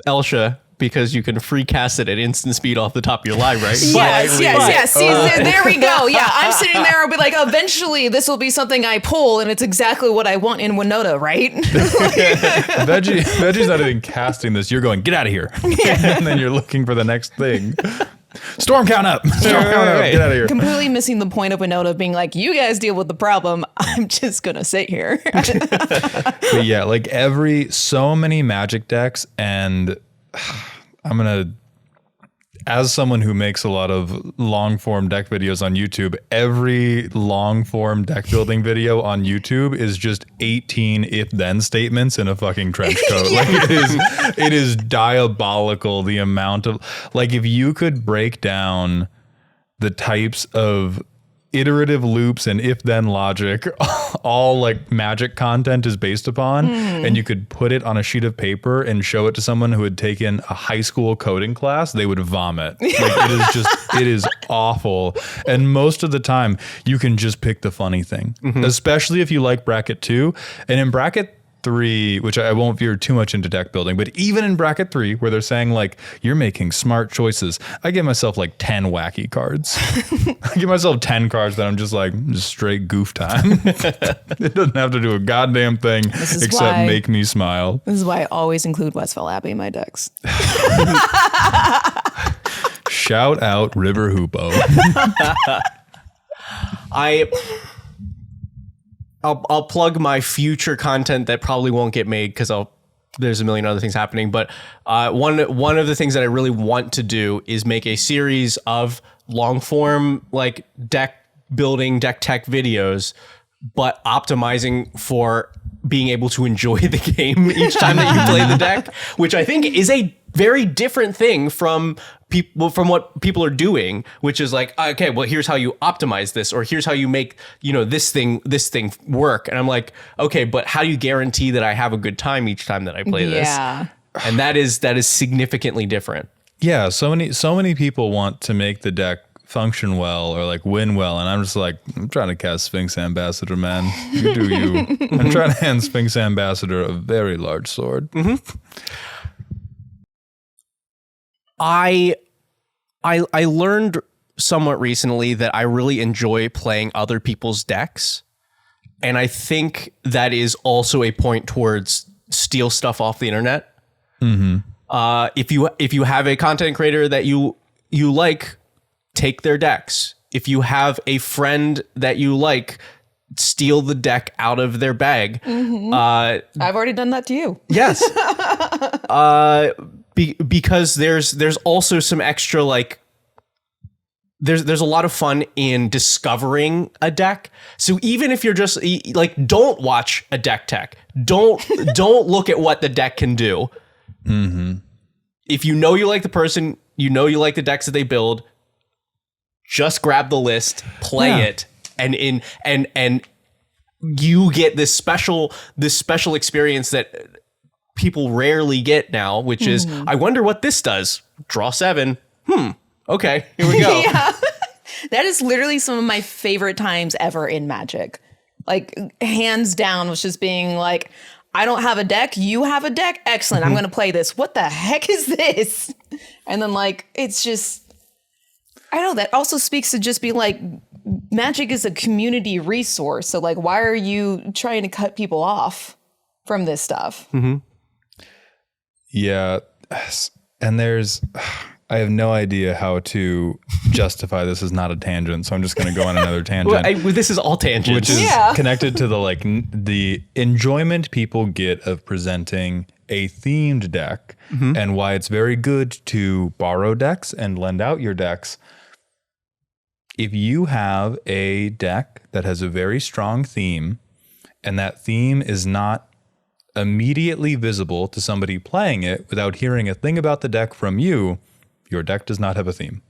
Elsha because you can free cast it at instant speed off the top of your library. Yes. See, there we go. Yeah, I'm sitting there and be like, eventually this will be something I pull, and it's exactly what I want in Winota, right? Veggie's not even casting this. You're going, get out of here. And then you're looking for the next thing. Storm count up. Storm count up. Get out of here. Completely missing the point of Winota being like, you guys deal with the problem. I'm just going to sit here. But yeah, like so many Magic decks, and I'm going to, as someone who makes a lot of long form deck videos on YouTube, every long form deck building video on YouTube is just 18 if then statements in a fucking trench coat. Like it is diabolical, the amount of, like, if you could break down the types of iterative loops and if then logic all like Magic content is based upon, and you could put it on a sheet of paper and show it to someone who had taken a high school coding class, they would vomit. Like it is awful. And most of the time you can just pick the funny thing, especially if you like bracket 2. And in bracket 3, which I won't veer too much into deck building, but even in bracket 3 where they're saying like you're making smart choices, I give myself like 10 wacky cards. I give myself 10 cards that I'm just like, just straight goof time. It doesn't have to do a goddamn thing except make me smile. This is why I always include Westfall Abbey in my decks. Shout out River Hoopo. I'll plug my future content that probably won't get made because I'll there's a million other things happening. But one of the things that I really want to do is make a series of long form like deck building, deck tech videos, but optimizing for being able to enjoy the game each time that you play the deck, which I think is a very different thing from what people are doing, which is like, okay, well, here's how you optimize this, or here's how you make, this thing work. And I'm like, okay, but how do you guarantee that I have a good time each time that I play this? Yeah. And that is significantly different. Yeah, so many people want to make the deck function well or like win well, and I'm just like, I'm trying to cast Sphinx Ambassador, man. You do you. I'm trying to hand Sphinx Ambassador a very large sword. Mm-hmm. I learned somewhat recently that I really enjoy playing other people's decks, and I think that is also a point towards steal stuff off the internet. Mm-hmm. If you have a content creator that you like, take their decks. If you have a friend that you like, steal the deck out of their bag. Mm-hmm. I've already done that to you. Yes. Because there's also some extra like there's a lot of fun in discovering a deck. So even if you're just like, don't watch a deck tech, don't look at what the deck can do. Mm-hmm. If you know you like the person, you like the decks that they build, just grab the list, play it, and you get this special experience that people rarely get now, which is, I wonder what this does. Draw 7. Okay, here we go. Yeah. That is literally some of my favorite times ever in Magic. Like, hands down, was just being like, I don't have a deck. You have a deck. Excellent. I'm going to play this. What the heck is this? And then like, it's just, I know that also speaks to just be like, Magic is a community resource. So like, why are you trying to cut people off from this stuff? Mm-hmm. Yeah. And I have no idea how to justify this is not a tangent. So I'm just going to go on another tangent. Well, this is all tangents. Which is connected to the enjoyment people get of presenting a themed deck, and why it's very good to borrow decks and lend out your decks. If you have a deck that has a very strong theme, and that theme is not immediately visible to somebody playing it without hearing a thing about the deck from you, your deck does not have a theme.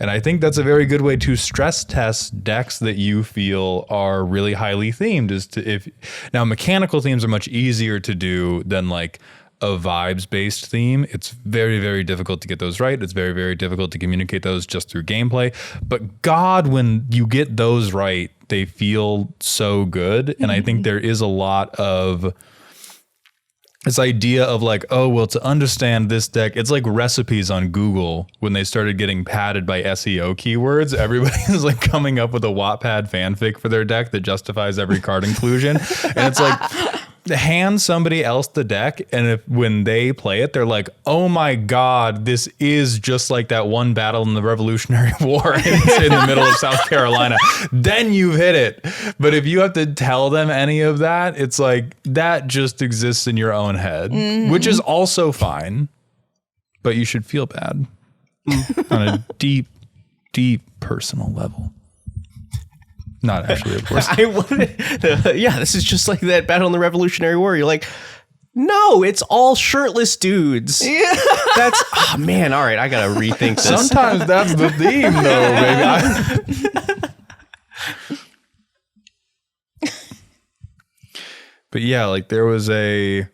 And I think that's a very good way to stress test decks that you feel are really highly themed. Now mechanical themes are much easier to do than like a vibes-based theme. It's very, very difficult to get those right. It's very, very difficult to communicate those just through gameplay. But God, when you get those right, they feel so good. And I think there is a lot of this idea of like, oh, well, to understand this deck, it's like recipes on Google when they started getting padded by SEO keywords. Everybody is like coming up with a Wattpad fanfic for their deck that justifies every card inclusion. And it's like, hand somebody else the deck, and when they play it, they're like, oh my God, this is just like that one battle in the Revolutionary War in the middle of South Carolina. Then you've hit it. But if you have to tell them any of that, it's like that just exists in your own head, which is also fine, but you should feel bad on a deep, deep personal level. Not actually, of course. This is just like that battle in the Revolutionary War. You're like, no, it's all shirtless dudes. Yeah. That's, oh man, all right, I gotta rethink this. Sometimes that's the theme though, baby. But yeah, like there's a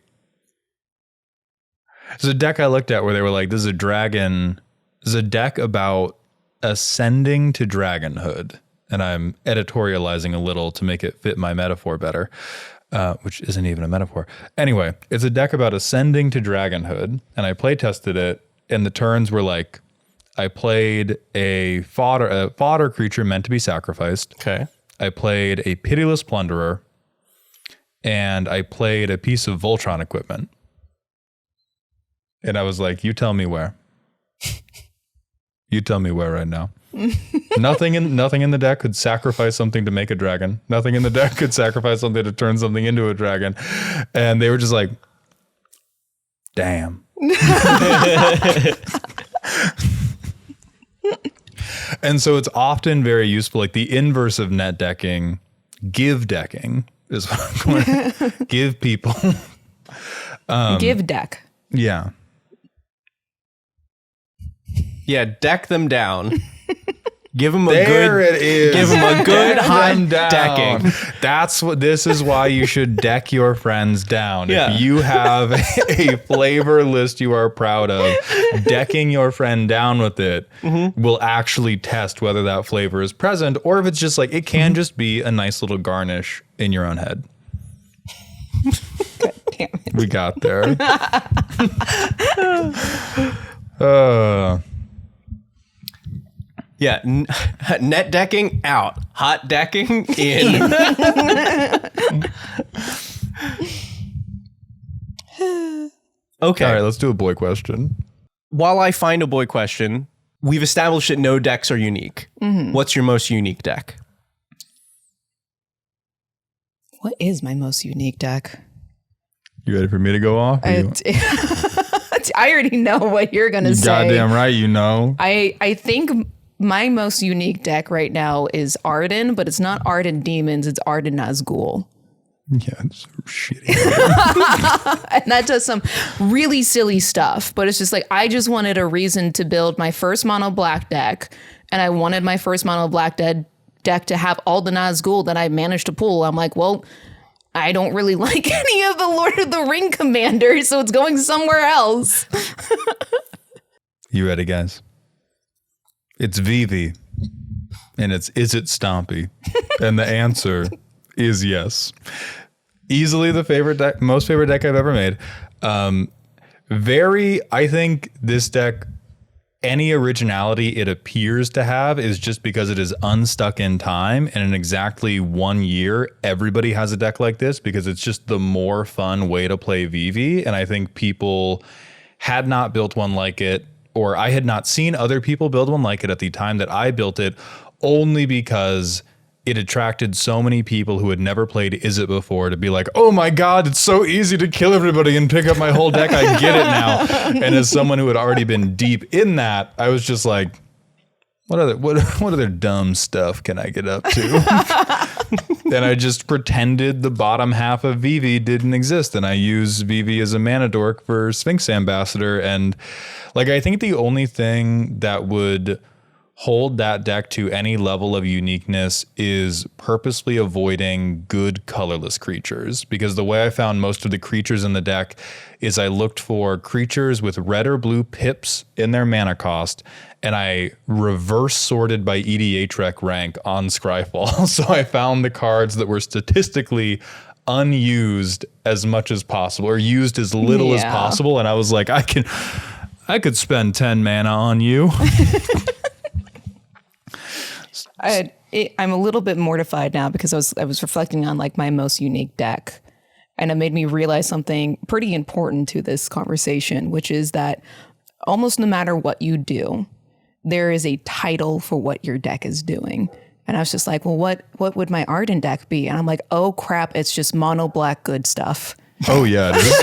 deck I looked at where they were like, this is a deck about ascending to dragonhood. And I'm editorializing a little to make it fit my metaphor better, which isn't even a metaphor. Anyway, it's a deck about ascending to dragonhood, and I play tested it, and the turns were like, I played a fodder creature meant to be sacrificed. Okay. I played a pitiless plunderer, and I played a piece of Voltron equipment. And I was like, you tell me where. You tell me where right now. Nothing in the deck could sacrifice something to make a dragon. Nothing in the deck could sacrifice something to turn something into a dragon. And they were just like, Damn. And so it's often very useful, like the inverse of net decking, give decking is what I'm going to give people. Give deck. Yeah. Yeah, deck them down. Give them a There it is. Give them a good Deck hot them down. decking. This is why you should deck your friends down. Yeah. If you have a flavor list you are proud of, decking your friend down with it will actually test whether that flavor is present, or if it's just like, it can just be a nice little garnish in your own head. God damn it. We got there. Yeah, net decking out, hot decking in. Okay. All right, let's do a boy question. While I find a boy question, we've established that no decks are unique. What's your most unique deck? What is my most unique deck? You ready for me to go off? I already know what you're going to say. Goddamn right, you know. I think my most unique deck right now is Arden, but it's not Arden Demons, it's Arden Nazgul. Yeah, it's so shitty. And that does some really silly stuff, but it's just like, I just wanted a reason to build my first mono black deck, and I wanted my first mono black deck to have all the Nazgul that I managed to pull. I'm like, well, I don't really like any of the Lord of the Ring commanders, so it's going somewhere else. You ready, guys? It's Vivi, and it's Is It Stompy? And the answer is yes. Easily the favorite deck, most favorite deck I've ever made. I think this deck, any originality it appears to have is just because it is unstuck in time, and in exactly 1 year, everybody has a deck like this because it's just the more fun way to play Vivi. And I think people had not built one like it, or I had not seen other people build one like it at the time that I built it, only because it attracted so many people who had never played Is It before to be like, oh my God, it's so easy to kill everybody and pick up my whole deck. I get it now. And as someone who had already been deep in that, I was just like, what other dumb stuff can I get up to? And I just pretended the bottom half of Vivi didn't exist. And I used Vivi as a mana dork for Sphinx Ambassador. And like, I think the only thing that would hold that deck to any level of uniqueness is purposely avoiding good colorless creatures, because the way I found most of the creatures in the deck is I looked for creatures with red or blue pips in their mana cost, and I reverse sorted by EDH rank on Scryfall. So I found the cards that were statistically unused as much as possible, or used as little as possible, and I was like, I could spend 10 mana on you. I'm a little bit mortified now because I was reflecting on like my most unique deck, and it made me realize something pretty important to this conversation, which is that almost no matter what you do, there is a title for what your deck is doing. And I was just like, well, what would my Arden deck be? And I'm like, oh crap, it's just mono black good stuff. Oh yeah, it is.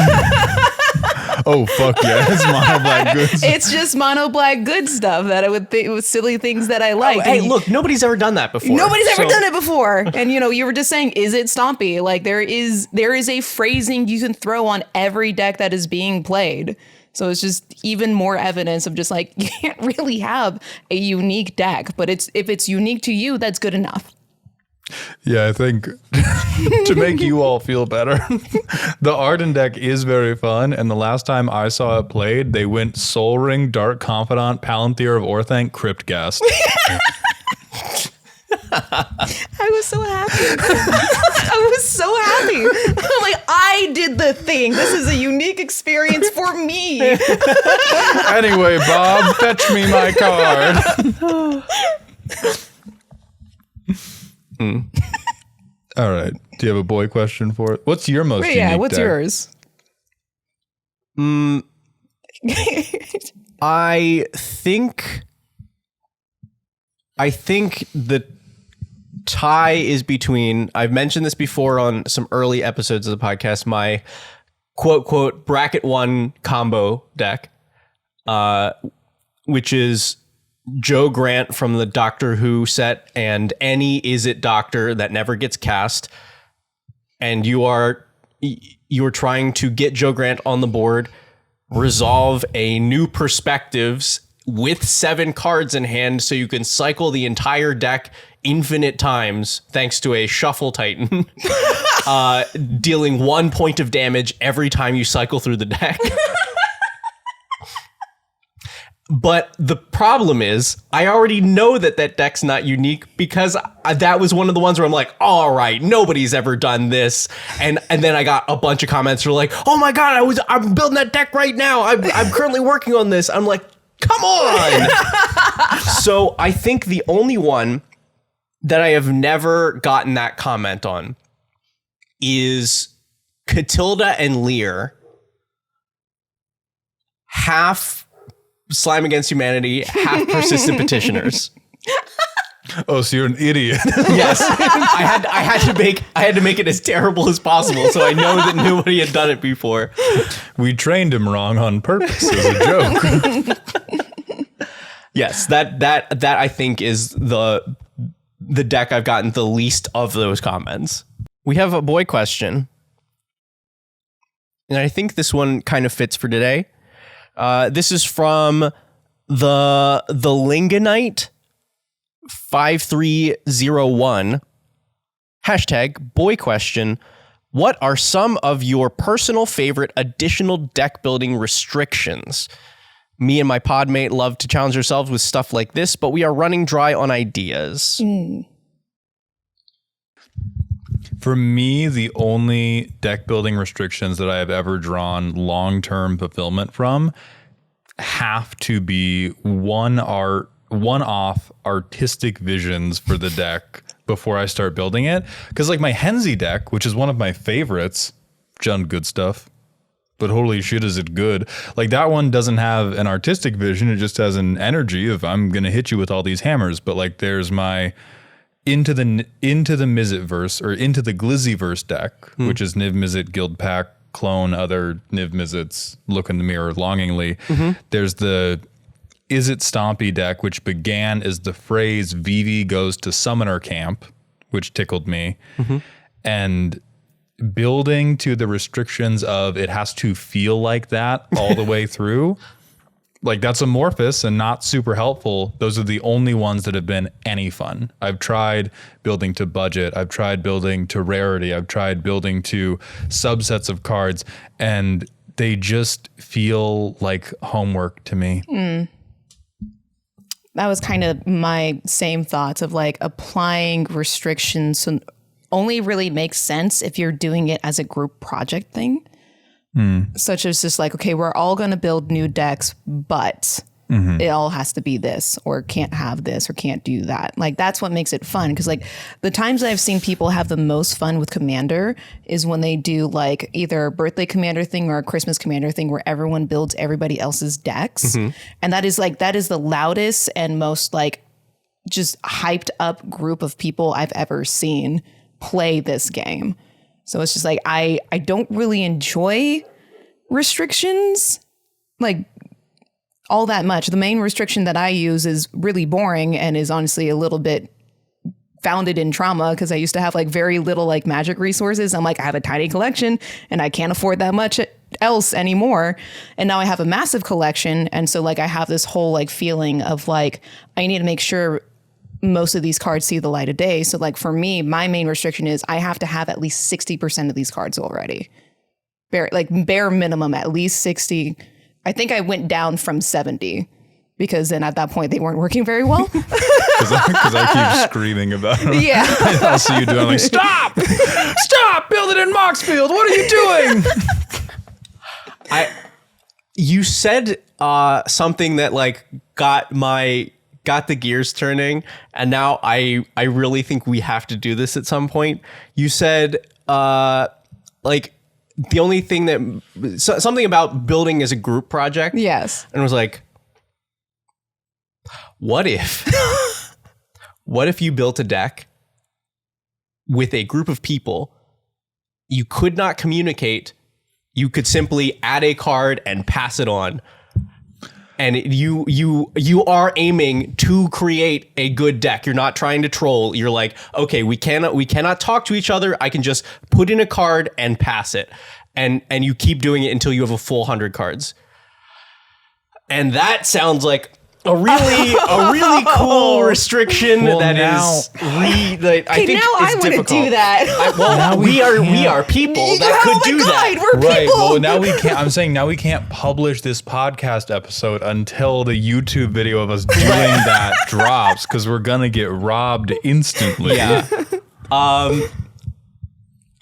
Oh fuck yeah, it's mono black good stuff. It's just mono black good stuff that I would think was silly things that I like. Oh, hey, look, nobody's ever done that before. Nobody's ever done it before. And you were just saying, is it Stompy? Like there is a phrasing you can throw on every deck that is being played. So it's just even more evidence of just like, you can't really have a unique deck, but if it's unique to you, that's good enough. Yeah, I think to make you all feel better, the Arden deck is very fun. And the last time I saw it played, they went Soul Ring, Dark Confidant, Palantir of Orthanc, Cryptghast. I was so happy. I was so happy. I'm like, I did the thing. This is a unique experience for me. Anyway, Bob, fetch me my card. All right. Do you have a boy question for it? What's your most unique what's deck? yours? I think the tie is between, I've mentioned this before on some early episodes of the podcast, my quote bracket 1 combo deck, which is Joe Grant from the Doctor Who set and any Is It Doctor that never gets cast. And you're trying to get Joe Grant on the board, resolve a new perspectives with 7 cards in hand so you can cycle the entire deck infinite times thanks to a Shuffle Titan, dealing 1 point of damage every time you cycle through the deck. But the problem is, I already know that deck's not unique because that was one of the ones where I'm like, all right, nobody's ever done this. And then I got a bunch of comments that were like, oh my God, I'm building that deck right now. I'm currently working on this. I'm like, come on. So I think the only one that I have never gotten that comment on is Catilda and Lear, half Slime Against Humanity, half Persistent Petitioners. Oh, so you're an idiot. Yes, I had to make it as terrible as possible, so I know that nobody had done it before. We trained him wrong on purpose as a joke. Yes, that I think is the deck I've gotten the least of those comments. We have a boy question, and I think this one kind of fits for today. This is from the Lingonite 5301. Hashtag boy question. What are some of your personal favorite additional deck building restrictions? Me and my podmate love to challenge ourselves with stuff like this, but we are running dry on ideas. For me, the only deck building restrictions that I have ever drawn long-term fulfillment from have to be one-off artistic visions for the deck before I start building it. Because like my Henzi deck, which is one of my favorites, done good stuff, but holy shit is it good. Like that one doesn't have an artistic vision. It just has an energy of I'm going to hit you with all these hammers. But like there's my into the Mizzet-verse or into the Glizzyverse deck, which is Niv Mizzet, Guild Pack, clone other Niv Mizzets, look in the mirror longingly. There's the Is It Stompy deck, which began as the phrase Vivi goes to Summoner Camp, which tickled me. And building to the restrictions of it has to feel like that all the way through. Like that's amorphous and not super helpful. Those are the only ones that have been any fun. I've tried building to budget. I've tried building to rarity. I've tried building to subsets of cards, and they just feel like homework to me. That was kind of my same thoughts of like applying restrictions only really makes sense if you're doing it as a group project thing. Such as just like, okay, we're all going to build new decks, but it all has to be this or can't have this or can't do that. Like that's what makes it fun. Cause like the times I've seen people have the most fun with Commander is when they do like either a birthday Commander thing or a Christmas Commander thing where everyone builds everybody else's decks. And that is the loudest and most like just hyped up group of people I've ever seen play this game. So it's just like, I don't really enjoy restrictions like all that much. The main restriction that I use is really boring and is honestly a little bit founded in trauma because I used to have like very little like magic resources. I'm like, I have a tiny collection and I can't afford that much else anymore. And now I have a massive collection. And so like I have this whole like feeling of like, I need to make sure most of these cards see the light of day. So like for me, my main restriction is I have to have at least 60% of these cards already. Bare minimum, at least 60. I think I went down from 70 because then at that point they weren't working very well. Because I keep screaming about them. Yeah. I'll see you doing like, stop, build it in Moxfield. What are you doing? You said something that like got the gears turning, and now I really think we have to do this at some point. You said like the only thing that something about building as a group project. Yes. And it was like, what if you built a deck with a group of people, you could not communicate, you could simply add a card and pass it on. And you are aiming to create a good deck. You're not trying to troll. You're like, okay, we cannot talk to each other. I can just put in a card and pass it. And you keep doing it until you have a full 100 cards. And that sounds like a really cool restriction. Well, that now- is I think now I it's want to difficult. do that. Well, we are people that could do that. We're Right. people. Well, now we can't. I'm saying now we can't publish this podcast episode until the YouTube video of us doing that drops, because we're gonna get robbed instantly. Yeah.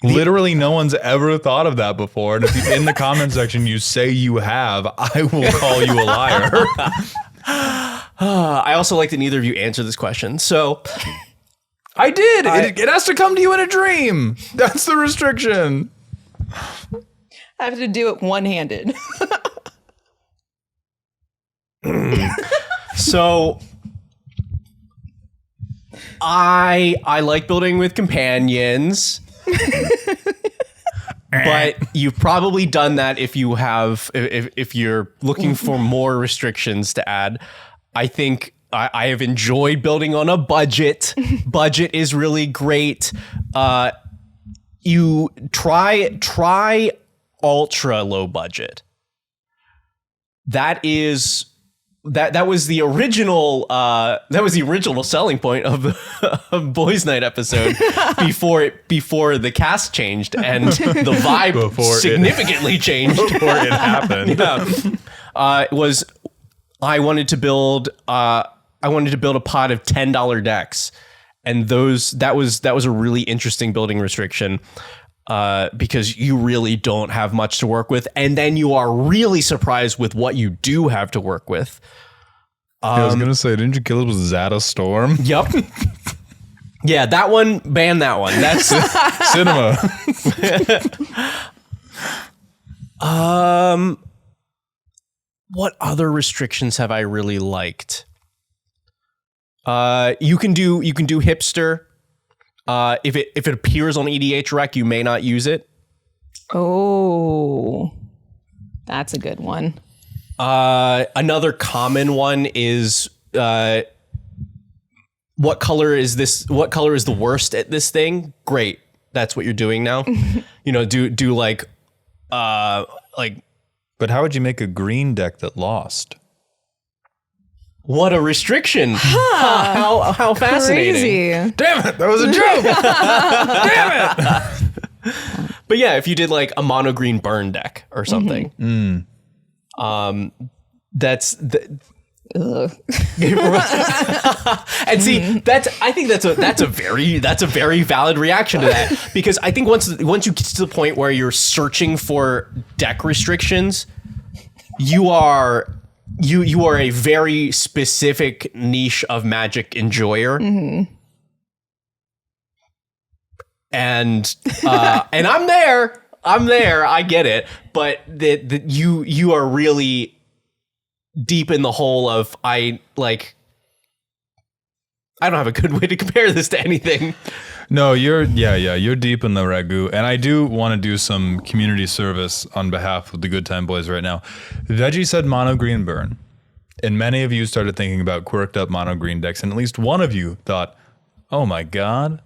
Literally, no one's ever thought of that before. And if you, in the comment section you say you have, I will call you a liar. I also like that neither of you answer this question. So I did. It has to come to you in a dream. That's the restriction. I have to do it one-handed. So I like building with companions. But you've probably done that if you're looking for more restrictions to add. I think I have enjoyed building on a budget. Budget is really great. You try ultra low budget. That was the original selling point of the Boys Night episode before the cast changed and the vibe significantly changed Before it happened. It was I wanted to build a pot of $10 decks, and that was a really interesting building restriction. Because you really don't have much to work with, and then you are really surprised with what you do have to work with. I was gonna say, didn't you kill it with Zata Storm? Yep. Yeah, that one, ban that one. That's Cinema. What other restrictions have I really liked? You can do hipster. If it appears on EDH Rec, you may not use it. Oh, that's a good one. Another common one is what color is this? What color is the worst at this thing? Great, that's what you're doing now. Do like. But how would you make a green deck that lost? What a restriction! How fascinating! Crazy. Damn it, that was a joke. Damn it. But yeah, if you did like a mono green burn deck or something, that's the. And see, I think that's a very valid reaction to that, because I think once you get to the point where you're searching for deck restrictions, you are a very specific niche of Magic enjoyer. Mm-hmm. And I'm there, I get it, but you are really deep in the hole of I don't have a good way to compare this to anything. No, you're deep in the ragu, and I do want to do some community service on behalf of the Good Time Boys right now. Veggie said mono green burn, and many of you started thinking about quirked up mono green decks, and at least one of you thought, "Oh my god,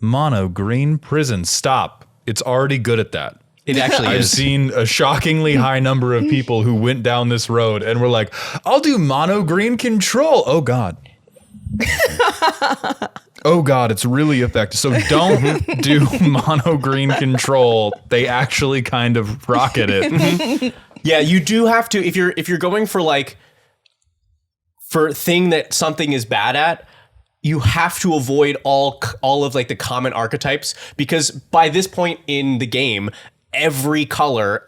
mono green prison, stop! It's already good at that." It actually I've is. seen a shockingly high number of people who went down this road and were like, "I'll do mono green control." Oh god. Oh god, it's really effective. So don't do mono green control. They actually kind of rocket it. Yeah, you do have to, if you're going for thing that something is bad at, you have to avoid all of like the common archetypes, because by this point in the game, every color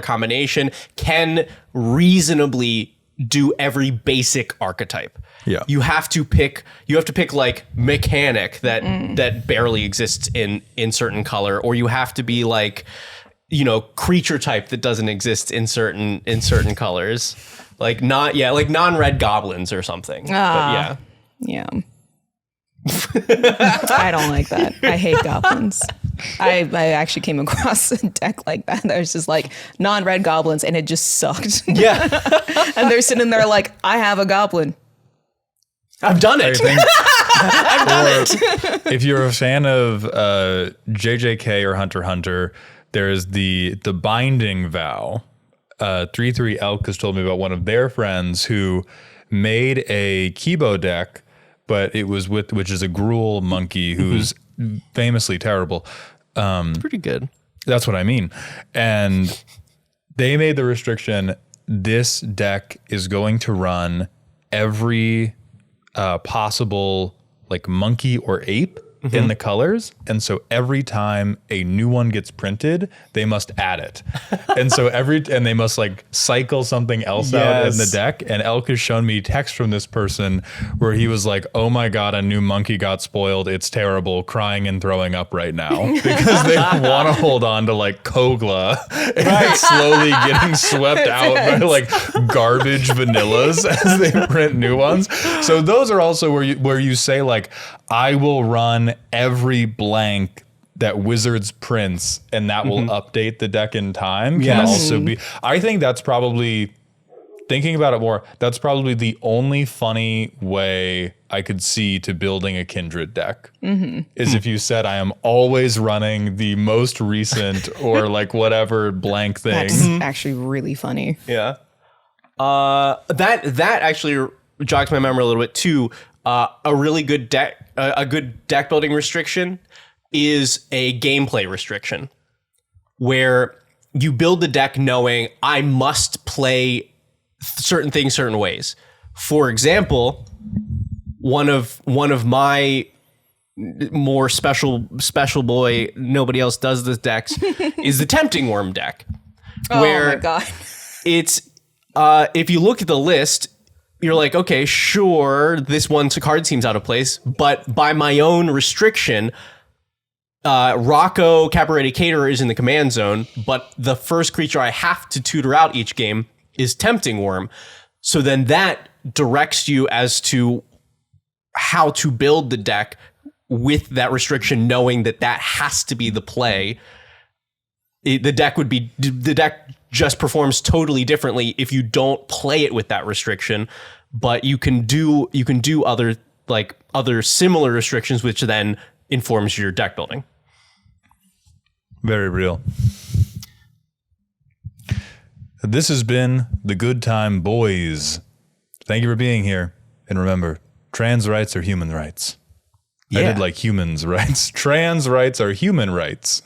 combination can reasonably do every basic archetype. Yeah. You have to pick like mechanic that barely exists in certain color, or you have to be like, creature type that doesn't exist in certain colors. Like non-red goblins or something. But yeah. Yeah. I don't like that. I hate goblins. I actually came across a deck like that. That was just like non-red goblins, and it just sucked. Yeah. And they're sitting there like, I have a goblin. I've done it. If you're a fan of JJK or Hunter x Hunter, there's the Binding Vow. 3-3 Elk has told me about one of their friends who made a Kibo deck, but it was which is a Gruul monkey who's famously terrible. It's pretty good. That's what I mean. And they made the restriction, this deck is going to run every possible like monkey or ape in the colors. And so every time a new one gets printed, they must add it. And so and they must like cycle something else out in the deck. And Elk has shown me text from this person where he was like, oh my God, a new monkey got spoiled. It's terrible, crying and throwing up right now because they want to hold on to like Kogla and it's slowly getting swept out by like garbage vanillas as they print new ones. So those are also where you say like, I will run every blank that Wizards prints and that will update the deck in time. Can also be, I think that's probably, thinking about it more, that's probably the only funny way I could see to building a Kindred deck is if you said I am always running the most recent or like whatever blank thing. That's actually really funny. Yeah. That actually jogs my memory a little bit too. A really good deck, a good deck building restriction is a gameplay restriction where you build the deck knowing I must play certain things certain ways. For example, one of my more special boy, nobody else does this decks is the Tempting Worm deck. Oh where my God. It's if you look at the list, you're like, okay, sure, this one card seems out of place, but by my own restriction, Rocco Cabaret Caterer is in the command zone, but the first creature I have to tutor out each game is Tempting Worm. So then that directs you as to how to build the deck with that restriction, knowing that that has to be the play. The deck just performs totally differently if you don't play it with that restriction, but you can do other similar restrictions, which then informs your deck building. Very real. This has been the Good Time Boys. Thank you for being here. And remember, trans rights are human rights. I did like humans' rights. Trans rights are human rights.